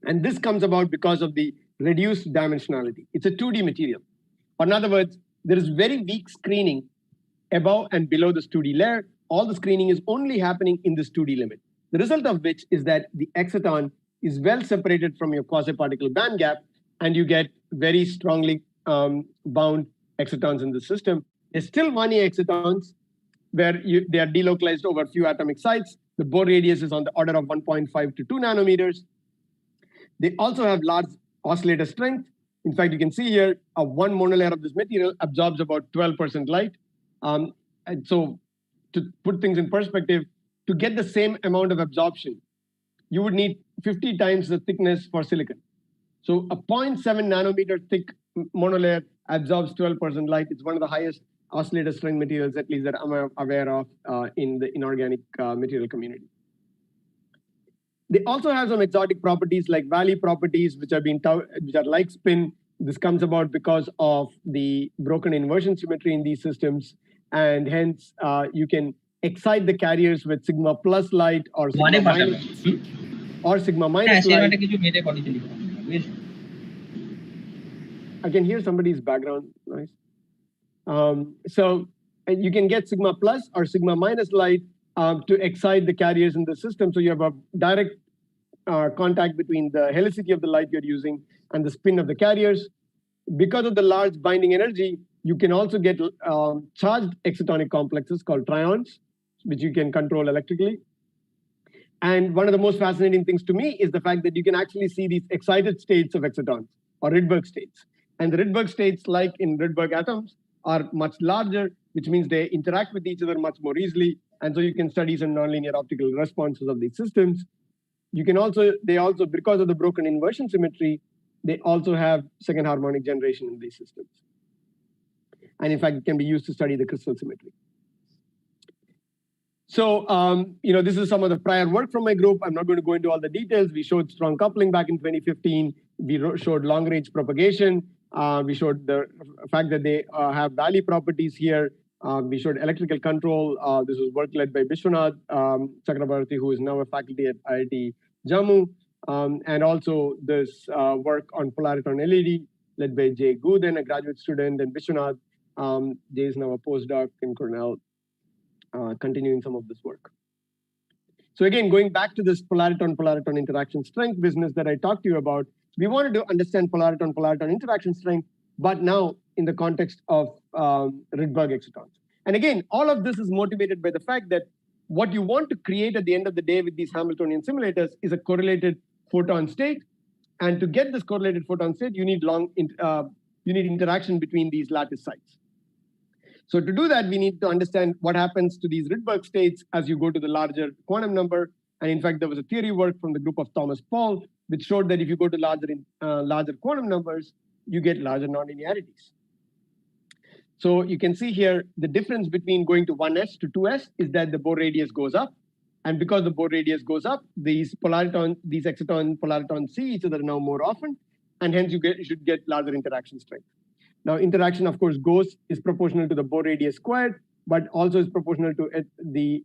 And this comes about because of the reduced dimensionality. It's a 2D material. Or in other words, there is very weak screening above and below this 2D layer. All the screening is only happening in this 2D limit. The result of which is that the exciton is well separated from your quasi-particle band gap, and you get very strongly bound excitons in the system. There's still 1A excitons where they are delocalized over a few atomic sites. The Bohr radius is on the order of 1.5 to 2 nanometers. They also have large oscillator strength. In fact, you can see here, one monolayer of this material absorbs about 12% light. And so to put things in perspective, to get the same amount of absorption, you would need 50 times the thickness for silicon. So a 0.7 nanometer thick monolayer absorbs 12% light. It's one of the highest oscillator strength materials, at least that I'm aware of in the inorganic material community. They also have some exotic properties like valley properties, which are like spin. This comes about because of the broken inversion symmetry in these systems, and hence you can excite the carriers with sigma plus light or sigma minus light. I can hear somebody's background noise. So you can get sigma plus or sigma minus light to excite the carriers in the system. So you have a direct contact between the helicity of the light you're using and the spin of the carriers. Because of the large binding energy, you can also get charged excitonic complexes called trions, which you can control electrically. And one of the most fascinating things to me is the fact that you can actually see these excited states of excitons, or Rydberg states. And the Rydberg states, like in Rydberg atoms, are much larger, which means they interact with each other much more easily. And so you can study some nonlinear optical responses of these systems. You can also, because of the broken inversion symmetry, they also have second harmonic generation in these systems. And in fact, it can be used to study the crystal symmetry. So, this is some of the prior work from my group. I'm not going to go into all the details. We showed strong coupling back in 2015. We showed long-range propagation. We showed the fact that they have valley properties here. We showed electrical control. This was work led by Vinod Chakrabarti, who is now a faculty at IIT Jammu. And also this work on Polariton LED, led by Jay Gooden, a graduate student, and Vinod. Jay is now a postdoc in Cornell, continuing some of this work. So again, going back to this polariton-polariton interaction strength business that I talked to you about, we wanted to understand polariton-polariton interaction strength, but now in the context of Rydberg excitons. And again, all of this is motivated by the fact that what you want to create at the end of the day with these Hamiltonian simulators is a correlated photon state. And to get this correlated photon state, you need interaction between these lattice sites. So to do that, we need to understand what happens to these Rydberg states as you go to the larger quantum number. And in fact, there was a theory work from the group of Thomas Paul, which showed that if you go to larger quantum numbers, you get larger nonlinearities. So you can see here, the difference between going to 1s to 2s is that the Bohr radius goes up. And because the Bohr radius goes up, these exciton-polaritons see each other now more often. And hence you should get larger interaction strength. Now, interaction, of course, is proportional to the Bohr radius squared, but also is proportional to the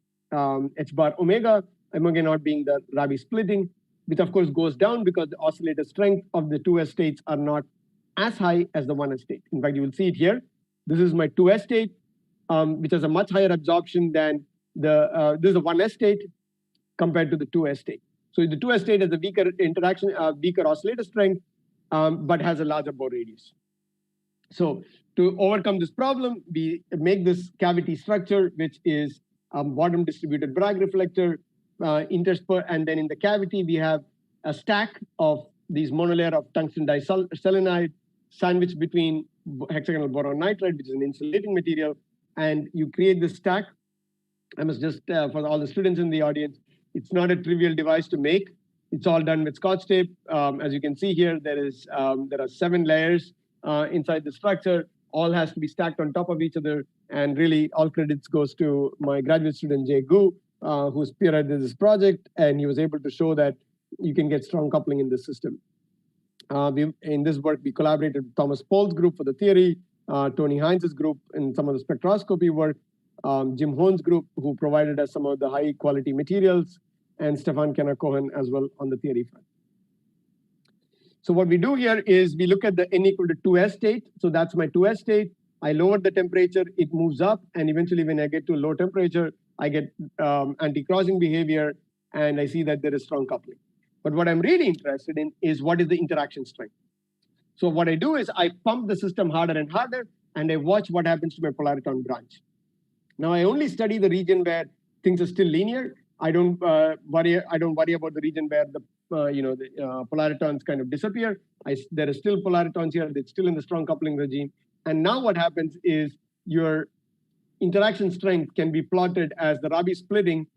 h bar omega not being the Rabi splitting, which of course goes down because the oscillator strength of the 2s states are not as high as the 1s state. In fact, you will see it here. This is my 2s state, which has a much higher absorption than this is a 1s state. compared to the 2s state. So the 2s state has a weaker interaction, weaker oscillator strength, but has a larger Bohr radius. So to overcome this problem, we make this cavity structure, which is bottom distributed Bragg reflector, and then in the cavity, we have a stack of these monolayer of tungsten diselenide sandwiched between hexagonal boron nitride, which is an insulating material, and you create this stack. I must just, for all the students in the audience, it's not a trivial device to make. It's all done with Scotch tape. As you can see here, there are 7 layers inside the structure. All has to be stacked on top of each other. And really, all credits goes to my graduate student, Jay Gu, who spearheaded this project. And he was able to show that you can get strong coupling in this system. In this work, we collaborated with Thomas Pohl's group for the theory, Tony Heinz's group in some of the spectroscopy work, Jim Hohn's group, who provided us some of the high quality materials, and Stefan Kenner-Cohen as well on the theory front. So what we do here is we look at the n equal to 2s state. So that's my 2s state. I lower the temperature, it moves up, and eventually when I get to a low temperature, I get anti-crossing behavior, and I see that there is strong coupling. But what I'm really interested in is what is the interaction strength. So what I do is I pump the system harder and harder, and I watch what happens to my polariton branch. Now I only study the region where things are still linear. I don't worry about the region where the polaritons kind of disappear. There are still polaritons here. They're still in the strong coupling regime. And now what happens is your interaction strength can be plotted as the Rabi splitting,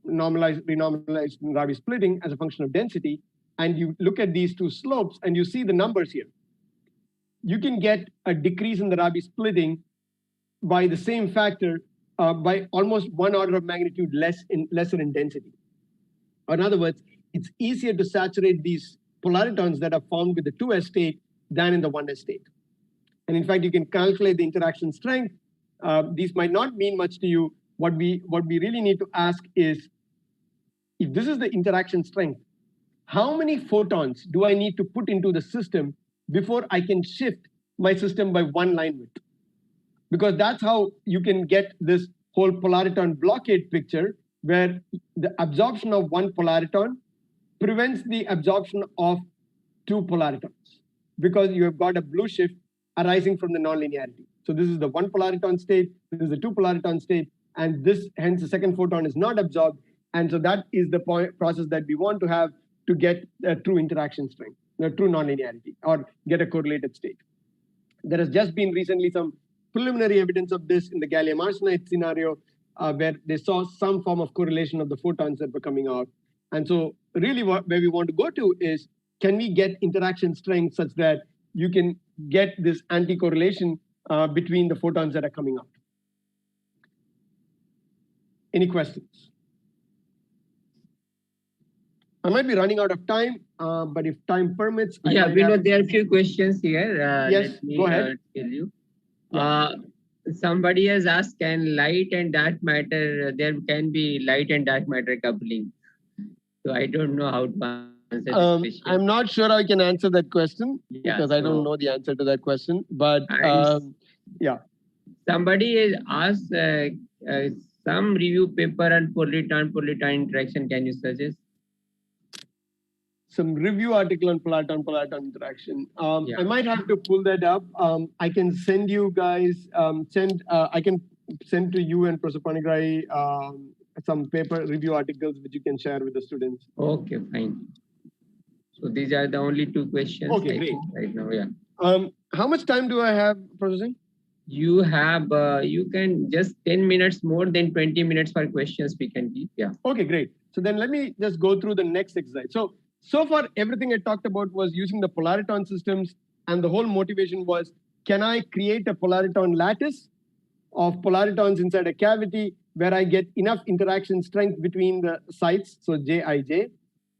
renormalized Rabi splitting as a function of density. And you look at these two slopes and you see the numbers here. You can get a decrease in the Rabi splitting by the same factor, by almost 1 order of magnitude lesser in density. In other words, it's easier to saturate these polaritons that are formed with the 2s state than in the 1s state. And in fact, you can calculate the interaction strength. These might not mean much to you. What we really need to ask is, if this is the interaction strength, how many photons do I need to put into the system before I can shift my system by 1 line width? Because that's how you can get this whole polariton blockade picture, where the absorption of 1 polariton prevents the absorption of 2 polaritons, because you have got a blue shift arising from the nonlinearity. So this is the 1 polariton state, this is the 2 polariton state, and this, hence the second photon is not absorbed. And so that is the process that we want to have to get a true interaction strength, a true nonlinearity, or get a correlated state. There has just been recently some preliminary evidence of this in the gallium arsenide scenario, where they saw some form of correlation of the photons that were coming out. And so really where we want to go to is, can we get interaction strength such that you can get this anti-correlation between the photons that are coming out? Any questions? I might be running out of time, but if time permits. Yeah, we know there are a few questions here. Yes, let me, go ahead. Tell you. Yeah. Somebody has asked, can light and dark matter, there can be light and dark matter coupling? So I don't know how to answer this question. I'm not sure I can answer that question, because I don't know the answer to that question. But yeah. Somebody has asked some review paper on polariton-polariton interaction. Can you suggest? Some review article on polariton-polariton interaction. I might have to pull that up. I can send you guys, I can send to you and Professor Panigrahi some paper review articles which you can share with the students. Okay, fine. So these are the only 2 questions. Okay, great. Right now, yeah. How much time do I have, Professor Singh? You have, you can just 10 minutes more than 20 minutes for questions we can keep. Yeah. Okay, great. So then let me just go through the next exercise. So far, everything I talked about was using the polariton systems, and the whole motivation was, can I create a polariton lattice of polaritons inside a cavity where I get enough interaction strength between the sites, so Jij,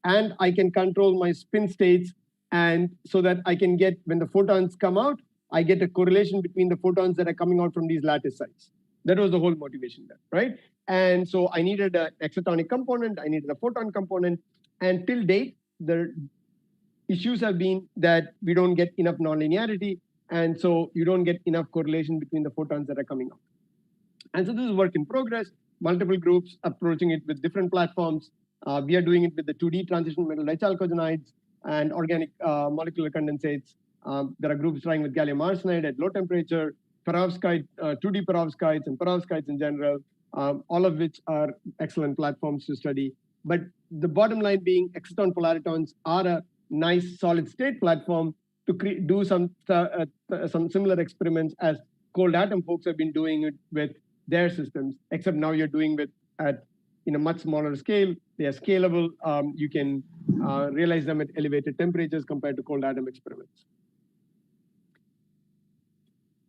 and I can control my spin states, and so that I can get, when the photons come out, I get a correlation between the photons that are coming out from these lattice sites. That was the whole motivation there, right? And so I needed an excitonic component, I needed a photon component, and till date, the issues have been that we don't get enough nonlinearity, and so you don't get enough correlation between the photons that are coming out. And so this is work in progress, multiple groups approaching it with different platforms. We are doing it with the 2D transition metal dichalcogenides and organic molecular condensates. There are groups trying with gallium arsenide at low temperature, perovskite, 2D perovskites and perovskites in general, all of which are excellent platforms to study. But the bottom line being Exciton-Polaritons are a nice solid state platform to do some similar experiments as cold atom folks have been doing it with their systems, except now you're doing it at a much smaller scale. They are scalable. You can realize them at elevated temperatures compared to cold atom experiments.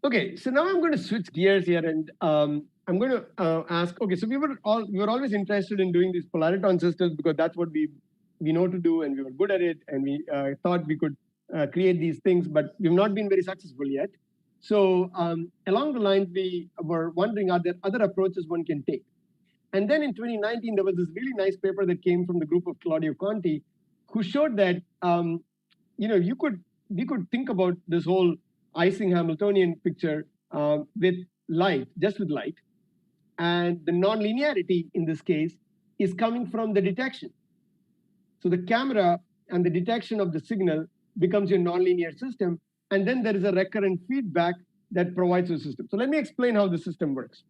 Okay, so now I'm going to switch gears here, and I'm going to ask. Okay, so we were always interested in doing these polariton systems because that's what we know to do, and we were good at it, and we thought we could create these things, but we've not been very successful yet. So along the lines, we were wondering, are there other approaches one can take? And then in 2019, there was this really nice paper that came from the group of Claudio Conti, who showed that we could think about this whole icing Hamiltonian picture with light, just with light, and the nonlinearity in this case is coming from the detection. So the camera and the detection of the signal becomes your nonlinear system, and then there is a recurrent feedback that provides the system. So let me explain how the system works.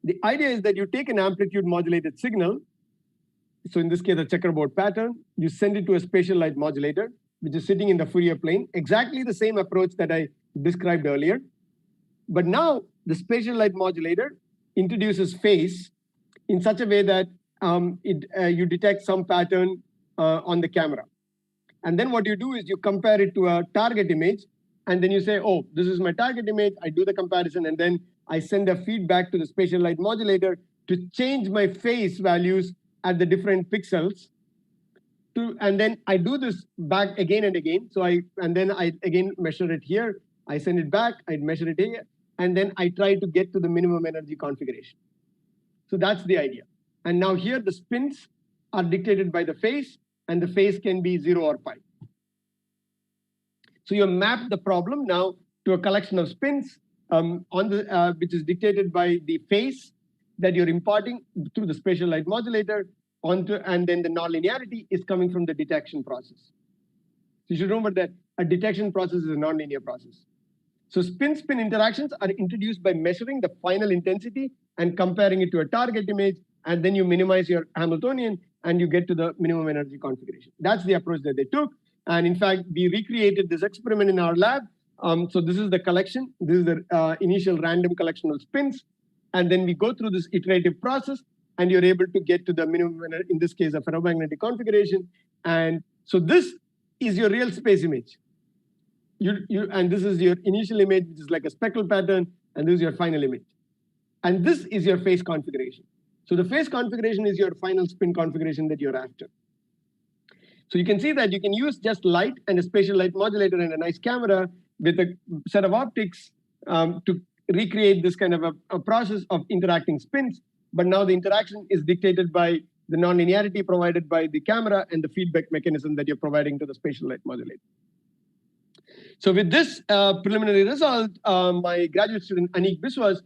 The idea is that you take an amplitude modulated signal, so in this case a checkerboard pattern, you send it to a spatial light modulator, which is sitting in the Fourier plane, exactly the same approach that I described earlier. But now the spatial light modulator introduces phase in such a way that you detect some pattern on the camera. And then what you do is you compare it to a target image, and then you say, oh, this is my target image. I do the comparison, and then I send a feedback to the spatial light modulator to change my phase values at the different pixels. And then I do this back again and again. And then I again measure it here. I send it back. I measure it here. And then I try to get to the minimum energy configuration. So that's the idea. And now here the spins are dictated by the phase, and the phase can be 0 or pi. So you map the problem now to a collection of spins which is dictated by the phase that you're imparting through the spatial light modulator onto, and then the nonlinearity is coming from the detection process. So you should remember that a detection process is a nonlinear process. So spin-spin interactions are introduced by measuring the final intensity and comparing it to a target image, and then you minimize your Hamiltonian and you get to the minimum energy configuration. That's the approach that they took. And in fact, we recreated this experiment in our lab. So this is the collection. This is the initial random collection of spins. And then we go through this iterative process, and you're able to get to the minimum, in this case, a ferromagnetic configuration. And so this is your real space image. And this is your initial image, which is like a speckle pattern, and this is your final image. And this is your phase configuration. So the phase configuration is your final spin configuration that you're after. So you can see that you can use just light and a spatial light modulator and a nice camera with a set of optics to recreate this kind of a process of interacting spins. But now the interaction is dictated by the nonlinearity provided by the camera and the feedback mechanism that you're providing to the spatial light modulator. So with this preliminary result, my graduate student Anik Biswas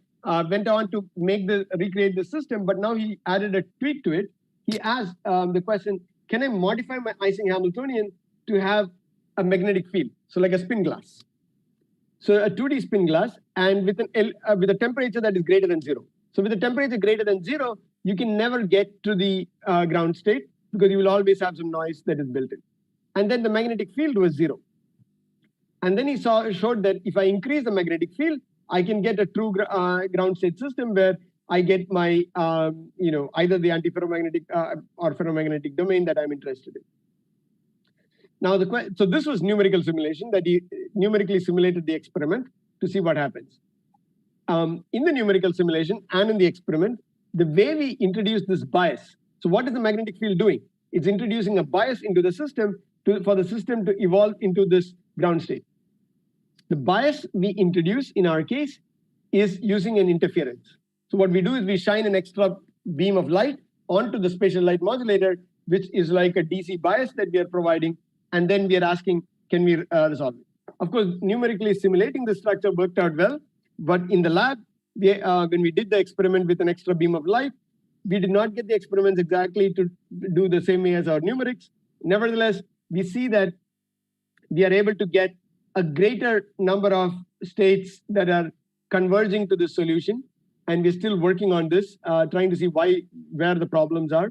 went on to recreate the system, but now he added a tweak to it. He asked the question, can I modify my icing Hamiltonian to have a magnetic field? So like a spin glass. So a 2D spin glass, and with a temperature that is greater than 0. So with a temperature greater than 0, you can never get to the ground state because you will always have some noise that is built in. And then the magnetic field was 0. And then he showed that if I increase the magnetic field, I can get a true ground state system where I get my, either the antiferromagnetic or ferromagnetic domain that I'm interested in. Now, so this was numerical simulation that he numerically simulated the experiment to see what happens. In the numerical simulation and in the experiment, the way we introduce this bias. So what is the magnetic field doing? It's introducing a bias into the system for the system to evolve into this ground state. The bias we introduce in our case is using an interference. So what we do is we shine an extra beam of light onto the spatial light modulator, which is like a DC bias that we are providing. And then we are asking, can we resolve it? Of course, numerically simulating the structure worked out well. But in the lab, when we did the experiment with an extra beam of light, We did not get the experiments exactly to do the same way as our numerics. Nevertheless, we see that we are able to get a greater number of states that are converging to this solution. And we're still working on this, trying to see where the problems are.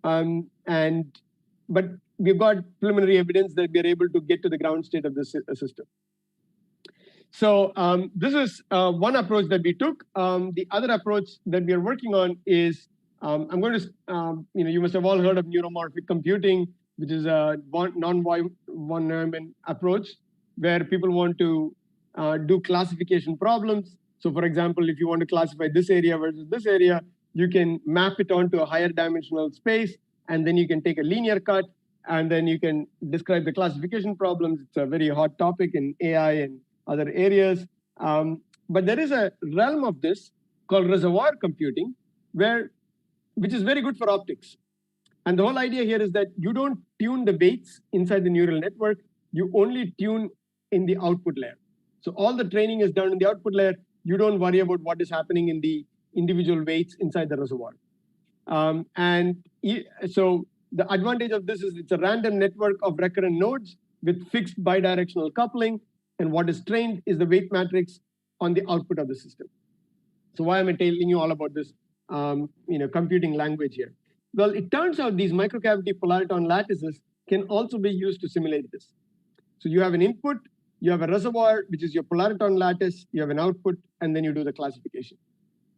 But we've got preliminary evidence that we are able to get to the ground state of this system. So this is one approach that we took. The other approach that we are working on is, I'm going to, you must have all heard of neuromorphic computing, which is a non-von Neumann approach, where people want to do classification problems. So for example, if you want to classify this area versus this area, you can map it onto a higher dimensional space, and then you can take a linear cut, and then you can describe the classification problems. It's a very hot topic in AI and other areas. But there is a realm of this called reservoir computing, which is very good for optics. And the whole idea here is that you don't tune the weights inside the neural network. You only tune in the output layer. So all the training is done in the output layer. You don't worry about what is happening in the individual weights inside the reservoir. So the advantage of this is it's a random network of recurrent nodes with fixed bidirectional coupling. And what is trained is the weight matrix on the output of the system. So why am I telling you all about this computing language here? Well, it turns out these microcavity polariton lattices can also be used to simulate this. So you have an input, you have a reservoir, which is your polariton lattice, you have an output, and then you do the classification.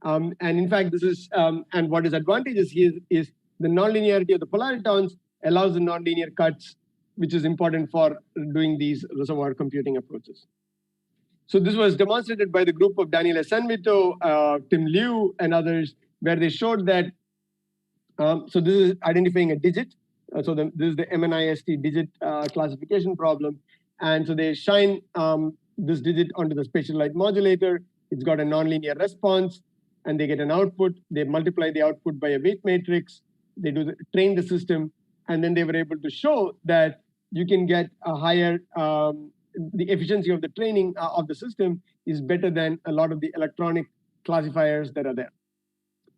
And in fact, this is, and what is advantageous here is the nonlinearity of the polaritons allows the nonlinear cuts, which is important for doing these reservoir computing approaches. So this was demonstrated by the group of Daniel Sanvito, Tim Liu, and others, where they showed that, so this is identifying a digit. So this is the MNIST digit classification problem. And so they shine this digit onto the spatial light modulator. It's got a nonlinear response, and they get an output. They multiply the output by a weight matrix. They train the system, and then they were able to show that you can get a higher, the efficiency of the training of the system is better than a lot of the electronic classifiers that are there.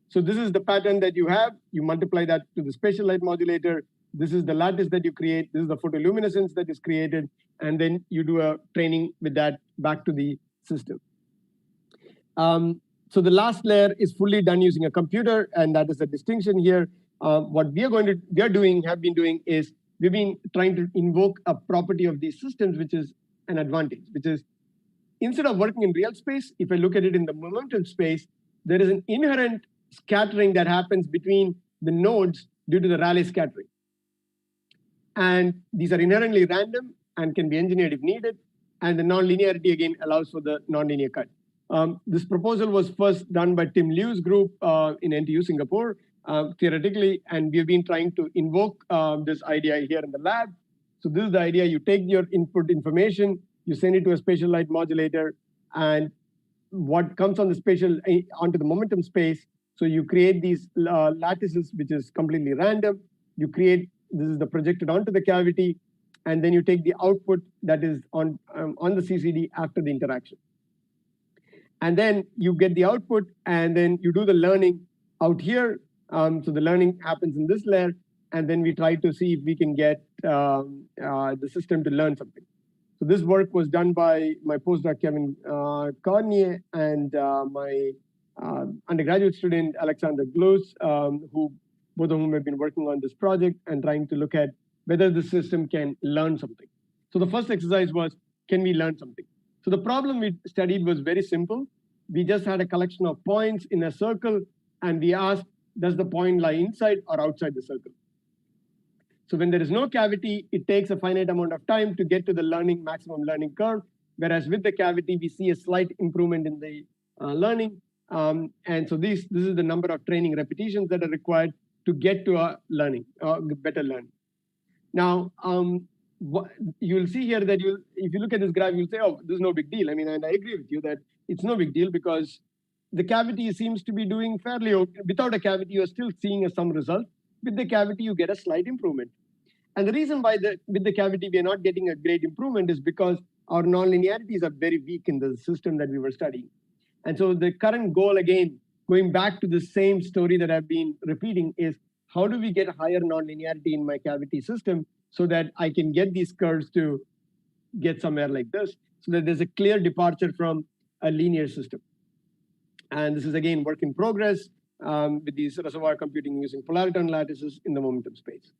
So this is the pattern that you have. You multiply that to the spatial light modulator. This is the lattice that you create. This is the photoluminescence that is created. And then you do a training with that back to the system. So the last layer is fully done using a computer, and that is the distinction here. What have been doing is we've been trying to invoke a property of these systems, which is an advantage, which is instead of working in real space, if I look at it in the momentum space, there is an inherent scattering that happens between the nodes due to the Rayleigh scattering. And these are inherently random and can be engineered if needed. And the nonlinearity, again, allows for the nonlinear cut. This proposal was first done by Tim Liu's group in NTU Singapore, theoretically, and we've been trying to invoke this idea here in the lab. So this is the idea. You take your input information, you send it to a spatial light modulator, and what comes on the spatial onto the momentum space. So you create these lattices, which is completely random. You create, this is the projected onto the cavity, and then you take the output that is on the CCD after the interaction. And then you get the output, and then you do the learning out here. So the learning happens in this layer, and then we try to see if we can get the system to learn something. So this work was done by my postdoc, Kevin Cornier, and my undergraduate student, Alexander Glus, who both of whom have been working on this project and trying to look at whether the system can learn something. So the first exercise was, can we learn something? So the problem we studied was very simple. We just had a collection of points in a circle, and we asked, does the point lie inside or outside the circle? So when there is no cavity, it takes a finite amount of time to get to the maximum learning curve, whereas with the cavity, we see a slight improvement in the learning. And so this is the number of training repetitions that are required to get to a better learning. Now, you'll see here that if you look at this graph, you'll say, oh, this is no big deal. I mean, and I agree with you that it's no big deal because the cavity seems to be doing fairly okay. Without a cavity, you're still seeing some result. With the cavity, you get a slight improvement. And the reason why with the cavity, we are not getting a great improvement is because our nonlinearities are very weak in the system that we were studying. And so the current goal, again, going back to the same story that I've been repeating, is how do we get higher nonlinearity in my cavity system so that I can get these curves to get somewhere like this, so that there's a clear departure from a linear system. And this is again work in progress with these reservoir computing using polariton lattices in the momentum space.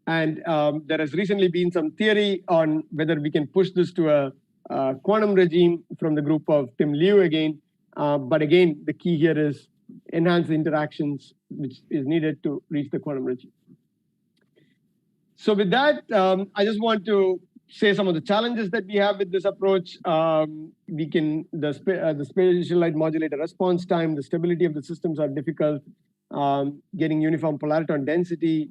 And there has recently been some theory on whether we can push this to a quantum regime from the group of Tim Liu again. But again, the key here is enhance the interactions which is needed to reach the quantum regime. So with that, I just want to say some of the challenges that we have with this approach. The spatial light modulator response time, the stability of the systems are difficult. Getting uniform polariton density,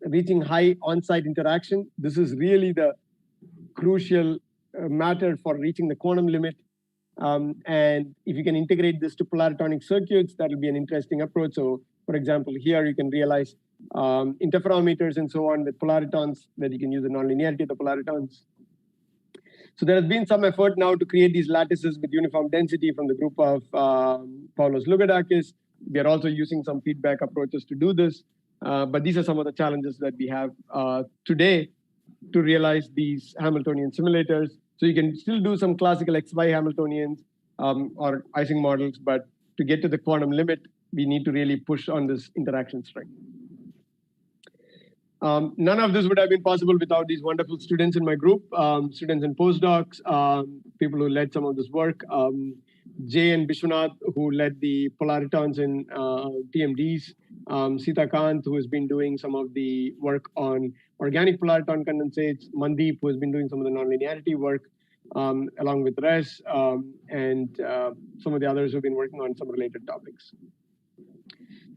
reaching high on-site interaction. This is really the crucial matter for reaching the quantum limit. And if you can integrate this to polaritonic circuits, that will be an interesting approach. So for example, here you can realize interferometers and so on with polaritons, that you can use the nonlinearity of the polaritons. So there has been some effort now to create these lattices with uniform density from the group of Paulos Lugadakis. We are also using some feedback approaches to do this. But these are some of the challenges that we have today to realize these Hamiltonian simulators. So you can still do some classical XY Hamiltonians or Ising models, but to get to the quantum limit, we need to really push on this interaction strength. None of this would have been possible without these wonderful students in my group, students and postdocs, people who led some of this work. Jay and Bishwanath, who led the Polaritons in TMDs, Sita Kant, who has been doing some of the work on organic polariton condensates, Mandeep, who has been doing some of the nonlinearity work, along with Res, and some of the others who have been working on some related topics.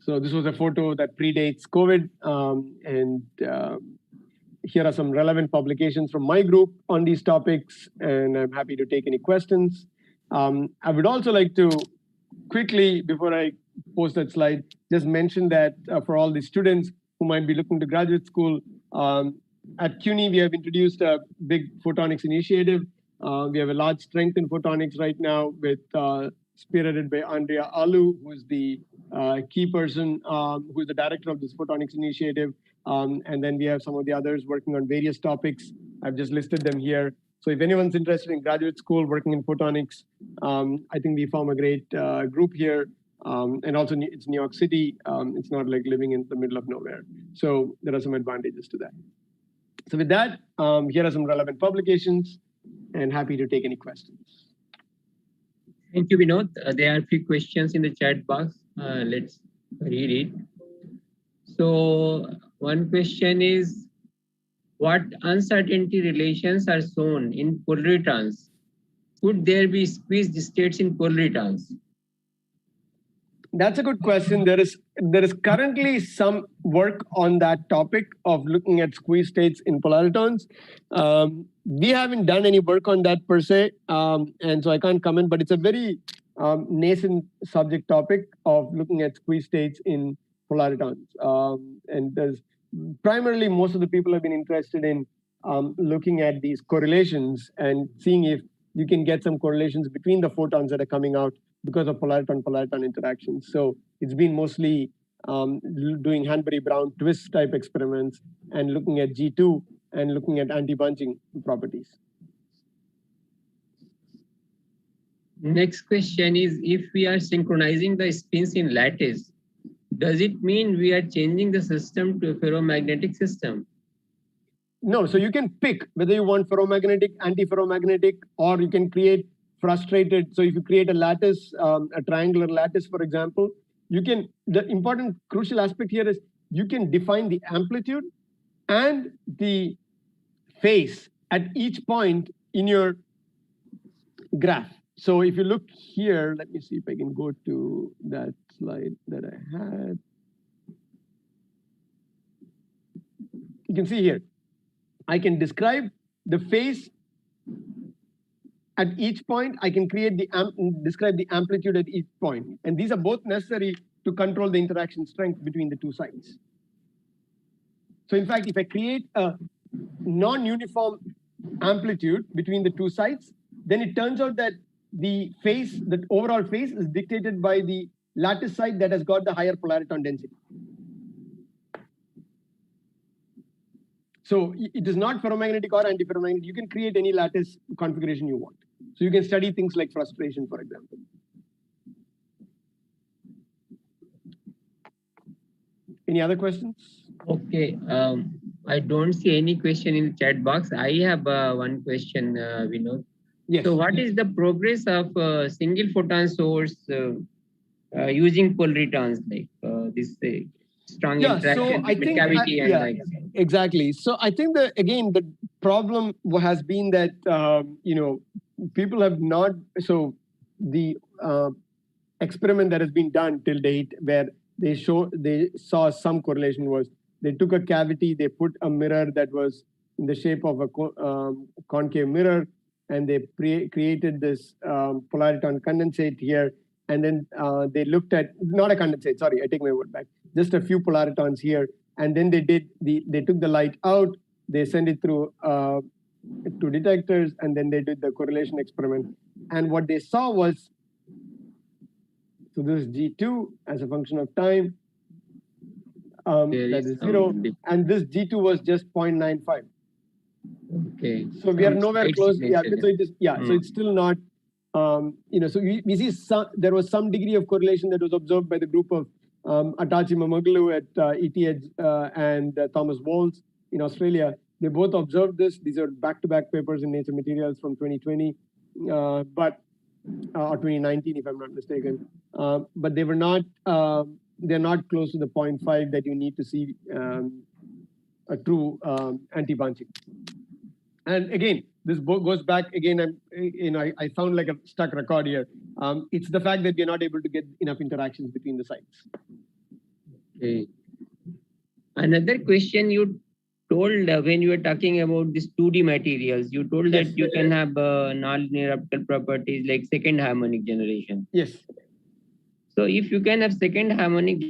So this was a photo that predates COVID, and here are some relevant publications from my group on these topics, and I'm happy to take any questions. I would also like to quickly, before I post that slide, just mention that for all the students who might be looking to graduate school, at CUNY, we have introduced a big photonics initiative. We have a large strength in photonics right now with spearheaded by Andrea Alu, who is the key person, who is the director of this photonics initiative. And then we have some of the others working on various topics. I've just listed them here. So if anyone's interested in graduate school working in photonics, I think we form a great group here. And also it's New York City. It's not like living in the middle of nowhere. So there are some advantages to that. So with that, here are some relevant publications, and happy to take any questions. Thank you, Vinod. There are a few questions in the chat box. Let's read it. So one question is, what uncertainty relations are shown in polaritons? Could there be squeezed states in polaritons? That's a good question. There is currently some work on that topic of looking at squeeze states in polaritons. We haven't done any work on that per se, and so I can't comment, but it's a very nascent subject topic of looking at squeeze states in polaritons. And there's primarily most of the people have been interested in looking at these correlations and seeing if you can get some correlations between the photons that are coming out because of polariton-polariton interactions. So it's been mostly doing Hanbury-Brown twist type experiments and looking at G2 and looking at anti-bunching properties. Next question is, if we are synchronizing the spins in lattice, does it mean we are changing the system to a ferromagnetic system? No, so you can pick whether you want ferromagnetic, anti-ferromagnetic, or you can create frustrated. So if you create a lattice, a triangular lattice, for example, you can, the important crucial aspect here is you can define the amplitude and the phase at each point in your graph. So if you look here, let me see if I can go to that slide that I had. You can see here, I can describe the phase at each point. I can create the describe the amplitude at each point. And these are both necessary to control the interaction strength between the two sides. So in fact, if I create a non-uniform amplitude between the two sides, then it turns out that the phase, the overall phase is dictated by the lattice site that has got the higher polariton density. So it is not ferromagnetic or antiferromagnetic. You can create any lattice configuration you want. So you can study things like frustration, for example. Any other questions? Okay. I don't see any question in the chat box. I have one question, Vinod. Yes. So what is the progress of single photon source using polaritons, like this strong interaction with cavity and like. Exactly. So I think that, again, the problem has been that, people have not, so the experiment that has been done till date where they saw some correlation was they took a cavity, they put a mirror that was in the shape of a concave mirror, and they created this polariton condensate here. And then they looked at, not a condensate, sorry, I take my word back, just a few polaritons here. And then they took the light out, they sent it through to detectors, and then they did the correlation experiment. And what they saw was, so this is G2 as a function of time, that is 0, and this G2 was just 0.95. Okay. So we are nowhere close. Yeah, so it is, so it's still not, so we see there was some degree of correlation that was observed by the group of Atachi Mamoglu at ETH and Thomas Walls in Australia. They both observed this. These are back-to-back papers in Nature Materials from 2020, or 2019, if I'm not mistaken. But they were not, they're not close to the 0.5 that you need to see a true anti-bunching. And again, this goes back again. I sound like a stuck record here. It's the fact that we're not able to get enough interactions between the sites. Okay. Another question you told when you were talking about these 2D materials, you told that you can have nonlinear optical properties like second harmonic generation. Yes. So if you can have second harmonic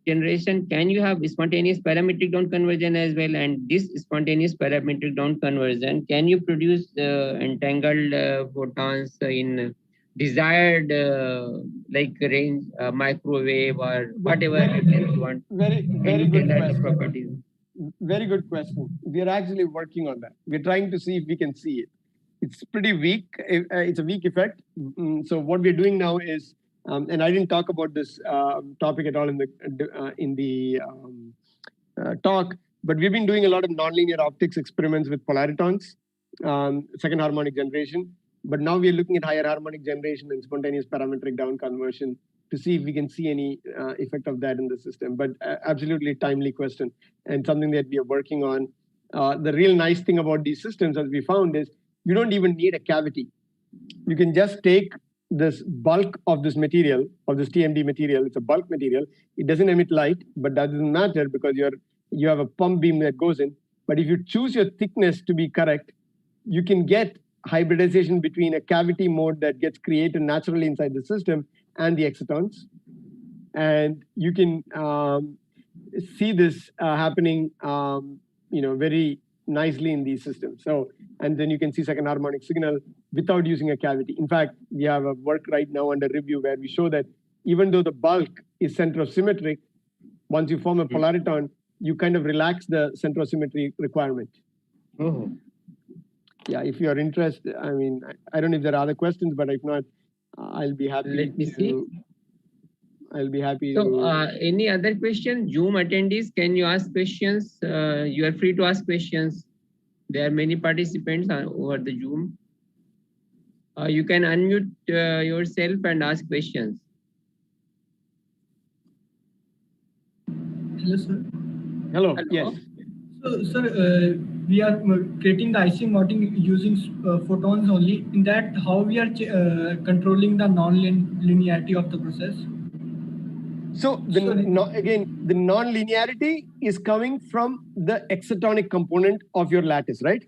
generation, can you have spontaneous parametric down conversion as well? And this spontaneous parametric down conversion, can you produce entangled photons in desired like range, microwave or whatever you want? Very good question. Properties? Very good question. We are actually working on that. We're trying to see if we can see it. It's pretty weak. It's a weak effect. So what we're doing now is, and I didn't talk about this topic at all in the talk, but we've been doing a lot of nonlinear optics experiments with polaritons, second harmonic generation. But now we're looking at higher harmonic generation and spontaneous parametric down conversion to see if we can see any effect of that in the system. But absolutely timely question and something that we are working on. The real nice thing about these systems, as we found, is you don't even need a cavity. You can just take this bulk of this material, of this TMD material. It's a bulk material. It doesn't emit light, but that doesn't matter because you have a pump beam that goes in. But if you choose your thickness to be correct, you can get hybridization between a cavity mode that gets created naturally inside the system and the excitons. And you can see this happening very nicely in these systems. So, and then you can see second harmonic signal without using a cavity. In fact, we have a work right now under review where we show that even though the bulk is centrosymmetric, once you form a polariton, you kind of relax the centrosymmetry requirement. Oh. Yeah, if you are interested, I mean, I don't know if there are other questions, but if not, I'll be happy. Let me see. I'll be happy. So, any other questions? Zoom attendees, can you ask questions? You are free to ask questions. There are many participants over the Zoom. You can unmute yourself and ask questions. Hello, sir. Hello. Yes. So, sir, we are creating the IC mounting using photons only. In that, how we are controlling the non-linearity of the process? So, again, the non-linearity is coming from the excitonic component of your lattice, right?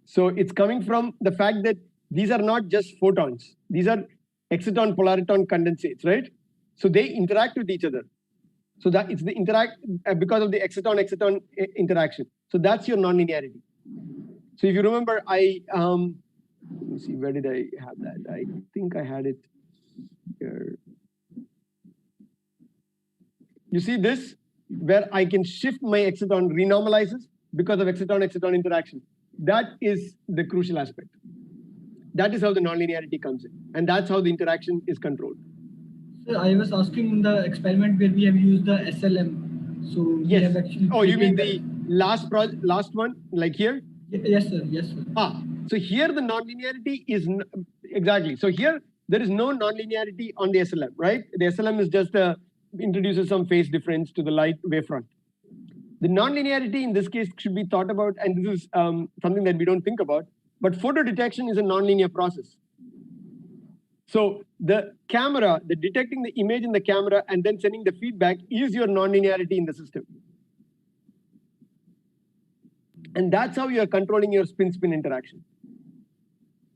So it's coming from the fact that these are not just photons. These are Exciton-Polaritons condensates, right? So they interact with each other. So that it's the because of the exciton-exciton interaction. So that's your non-linearity. So if you remember, see, where did I have that? I think I had it here. You see this, where I can shift my exciton renormalizes because of exciton-exciton interaction. That is the crucial aspect. That is how the nonlinearity comes in. And that's how the interaction is controlled. Sir, I was asking in the experiment where we have used the SLM. So we Yes. have actually. Oh, you mean the last one, like here? Yes, sir. Yes, sir. So here the nonlinearity is exactly. So here there is no nonlinearity on the SLM, right? The SLM is just introduces some phase difference to the light wavefront. The nonlinearity in this case should be thought about, and this is something that we don't think about, but photo detection is a nonlinear process. So the camera, the detecting the image in the camera and then sending the feedback is your nonlinearity in the system. And that's how you're controlling your spin-spin interaction.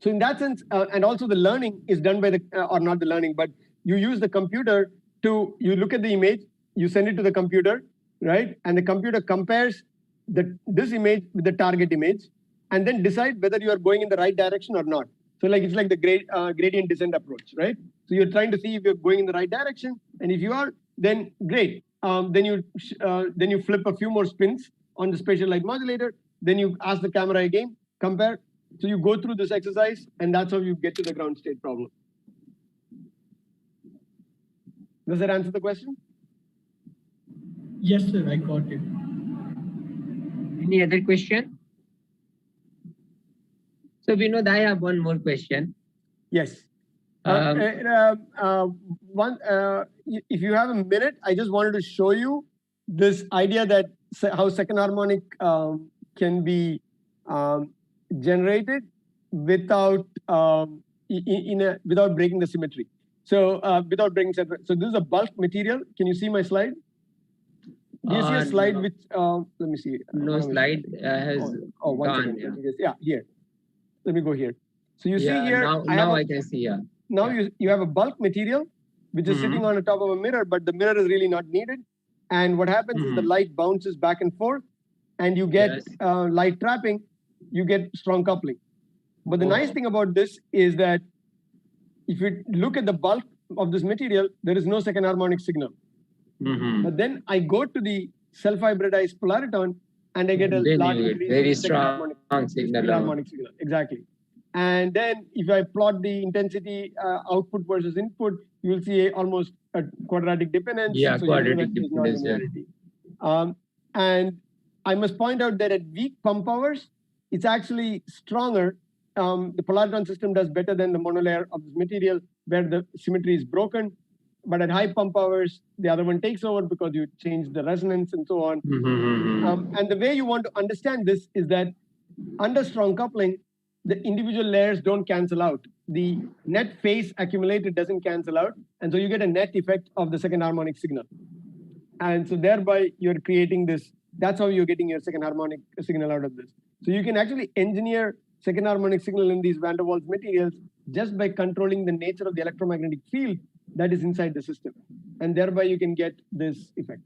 So in that sense, and also the learning is done by the, or not the learning, but you use the computer to, you look at the image, you send it to the computer, right? And the computer compares this image with the target image and then decide whether you are going in the right direction or not. So like, it's like the gradient descent approach, right? So you're trying to see if you're going in the right direction. And if you are, then great. Then you flip a few more spins on the spatial light modulator. Then you ask the camera again, compare. So you go through this exercise, and that's how you get to the ground state problem. Does that answer the question? Yes, sir, I got it. Any other question? So Vinod, I have one more question. Yes. If you have a minute, I just wanted to show you this idea that how second harmonic can be generated without without breaking the symmetry. So without breaking symmetry. So this is a bulk material. Can you see my slide? Do you see a slide which let me see. No slide has one gone. second. Yeah, here. Let me go here. So you see Yeah, here. now I can see. Yeah. Now you have a bulk material which is sitting on the top of a mirror, but the mirror is really not needed. And what happens is the light bounces back and forth, and you get light trapping. You get strong coupling. But the nice thing about this is that if you look at the bulk of this material, there is no second harmonic signal. But then I go to the self-hybridized polariton, and I get a large very strong harmonic signal. Exactly. And then if I plot the intensity output versus input, you will see almost a quadratic dependence. Yeah, so quadratic dependence. And I must point out that at weak pump powers, it's actually stronger. The polariton system does better than the monolayer of this material where the symmetry is broken. But at high pump powers, the other one takes over because you change the resonance and so on. And the way you want to understand this is that under strong coupling, the individual layers don't cancel out. The net phase accumulated doesn't cancel out. And so you get a net effect of the second harmonic signal. And so thereby you're creating this, that's how you're getting your second harmonic signal out of this. So you can actually engineer second harmonic signal in these van der Waals materials just by controlling the nature of the electromagnetic field that is inside the system. And thereby you can get this effect.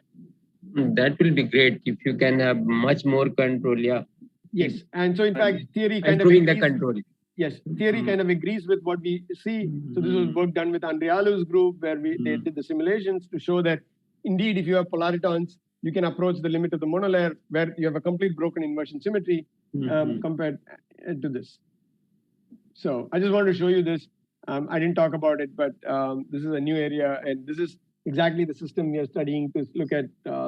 That will be great if you can have much more control. Yeah. Yes. And so in fact, theory kind improving of the control. Yes, theory kind of agrees with what we see. So this was work done with Andrialu's group where they did the simulations to show that indeed, if you have polaritons, you can approach the limit of the monolayer where you have a complete broken inversion symmetry compared to this. So I just wanted to show you this. I didn't talk about it, but this is a new area, and this is exactly the system we are studying to look at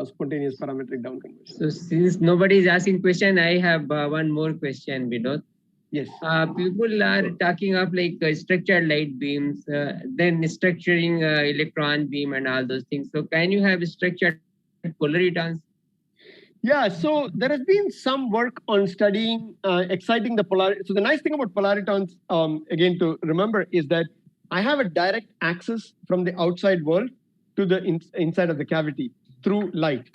spontaneous parametric down conversion. So since nobody is asking question, I have one more question, Vinod. Yes. People are talking of like structured light beams, then structuring electron beam and all those things. So can you have structured polaritons? Yeah, so there has been some work on studying exciting the polarity. So the nice thing about polaritons, again to remember, is that I have a direct access from the outside world to the inside of the cavity through light.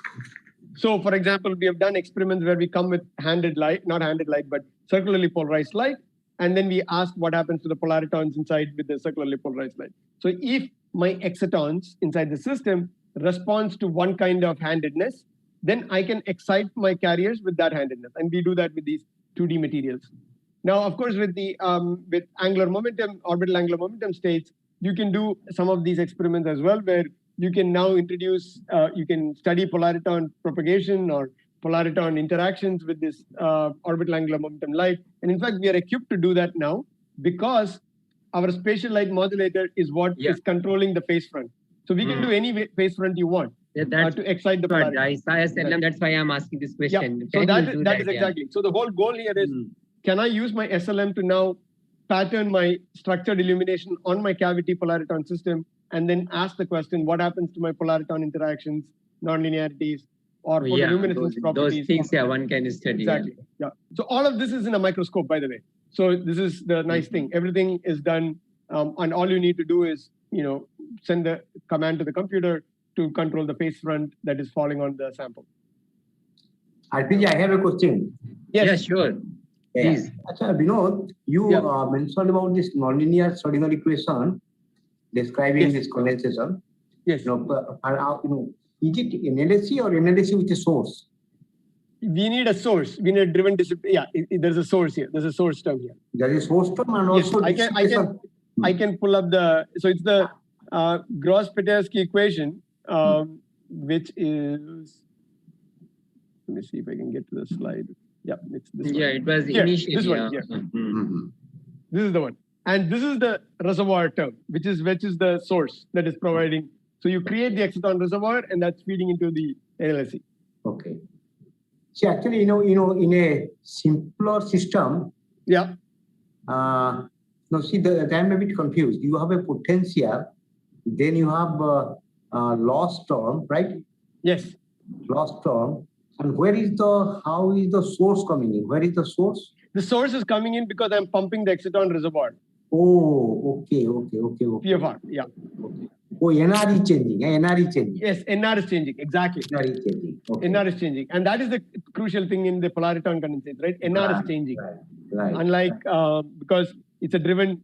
So for example, we have done experiments where we come with handed light, not handed light, but circularly polarized light. And then we ask what happens to the polaritons inside with the circularly polarized light. So if my excitons inside the system responds to one kind of handedness, then I can excite my carriers with that handedness. And we do that with these 2D materials. Now, of course, with the with angular momentum, orbital angular momentum states, you can do some of these experiments as well, where you can now introduce, you can study polariton propagation or polariton interactions with this orbital angular momentum light. And in fact, we are equipped to do that now because our spatial light modulator is what is controlling the phase front. So we can do any phase front you want to excite the polariton. I saw SLM, that's why I'm asking this question. Yeah. So that is exactly. So the whole goal here is, can I use my SLM to now pattern my structured illumination on my cavity polariton system and then ask the question, what happens to my polariton interactions, nonlinearities, or photoluminescence properties? Those things, one can study. Exactly. Yeah. So all of this is in a microscope, by the way. So this is the nice thing. Everything is done, and all you need to do is, send the command to the computer to control the phase front that is falling on the sample. RPG, I have a question. Yes. Yeah, sure. Please. Vinod, you mentioned about this nonlinear Schrodinger equation describing this condensation. Yes. Is it NLSC or NLSC with a source? We need a source. We need a driven discipline. Yeah, there's a source here. There's a source term here. There is a source term and also I can pull up so it's the Gross-Petersky equation, which is, let me see if I can get to the slide. Yeah, it's this one. It was initially. This one, This is the one. And this is the reservoir term, which is the source that is providing. So you create the exciton reservoir, and that's feeding into the NLSC. Okay. See, actually, in a simpler system, no, see, I'm a bit confused. You have a potential, then you have a loss term, right? Yes. Loss term. And how is the source coming in? Where is the source? The source is coming in because I'm pumping the exciton reservoir. Oh, okay. PFR, yeah. Okay. Oh, NR is changing. NR is changing. Yes, NR is changing. Exactly. NR is changing. Okay. NR is changing. And that is the crucial thing in the polariton condensate, right? NR is changing. Right. Unlike, because it's a driven,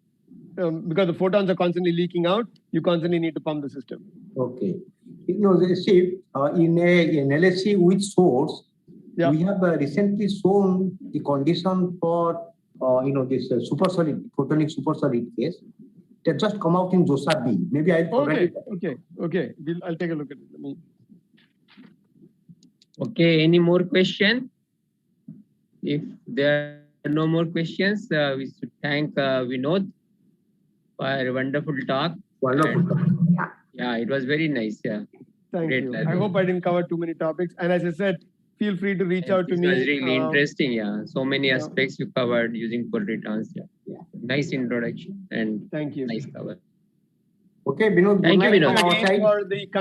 because the photons are constantly leaking out, you constantly need to pump the system. Okay. See, in an LSC with source, we have recently shown the condition for, this supersolid, photonic supersolid case. They just come out in JOSA B. Maybe I'll Okay. I'll take a look at it. Okay, any more questions? If there are no more questions, we should thank Vinod for a wonderful talk. Yeah, it was very nice. Yeah. Thank you. I hope I didn't cover too many topics. And as I said, feel free to reach out to me. It was really interesting. Yeah. So many aspects you covered using polaritons. Yeah. Nice introduction and thank you. Nice cover. Okay, Vinod. Thank you, Vinod. For the kind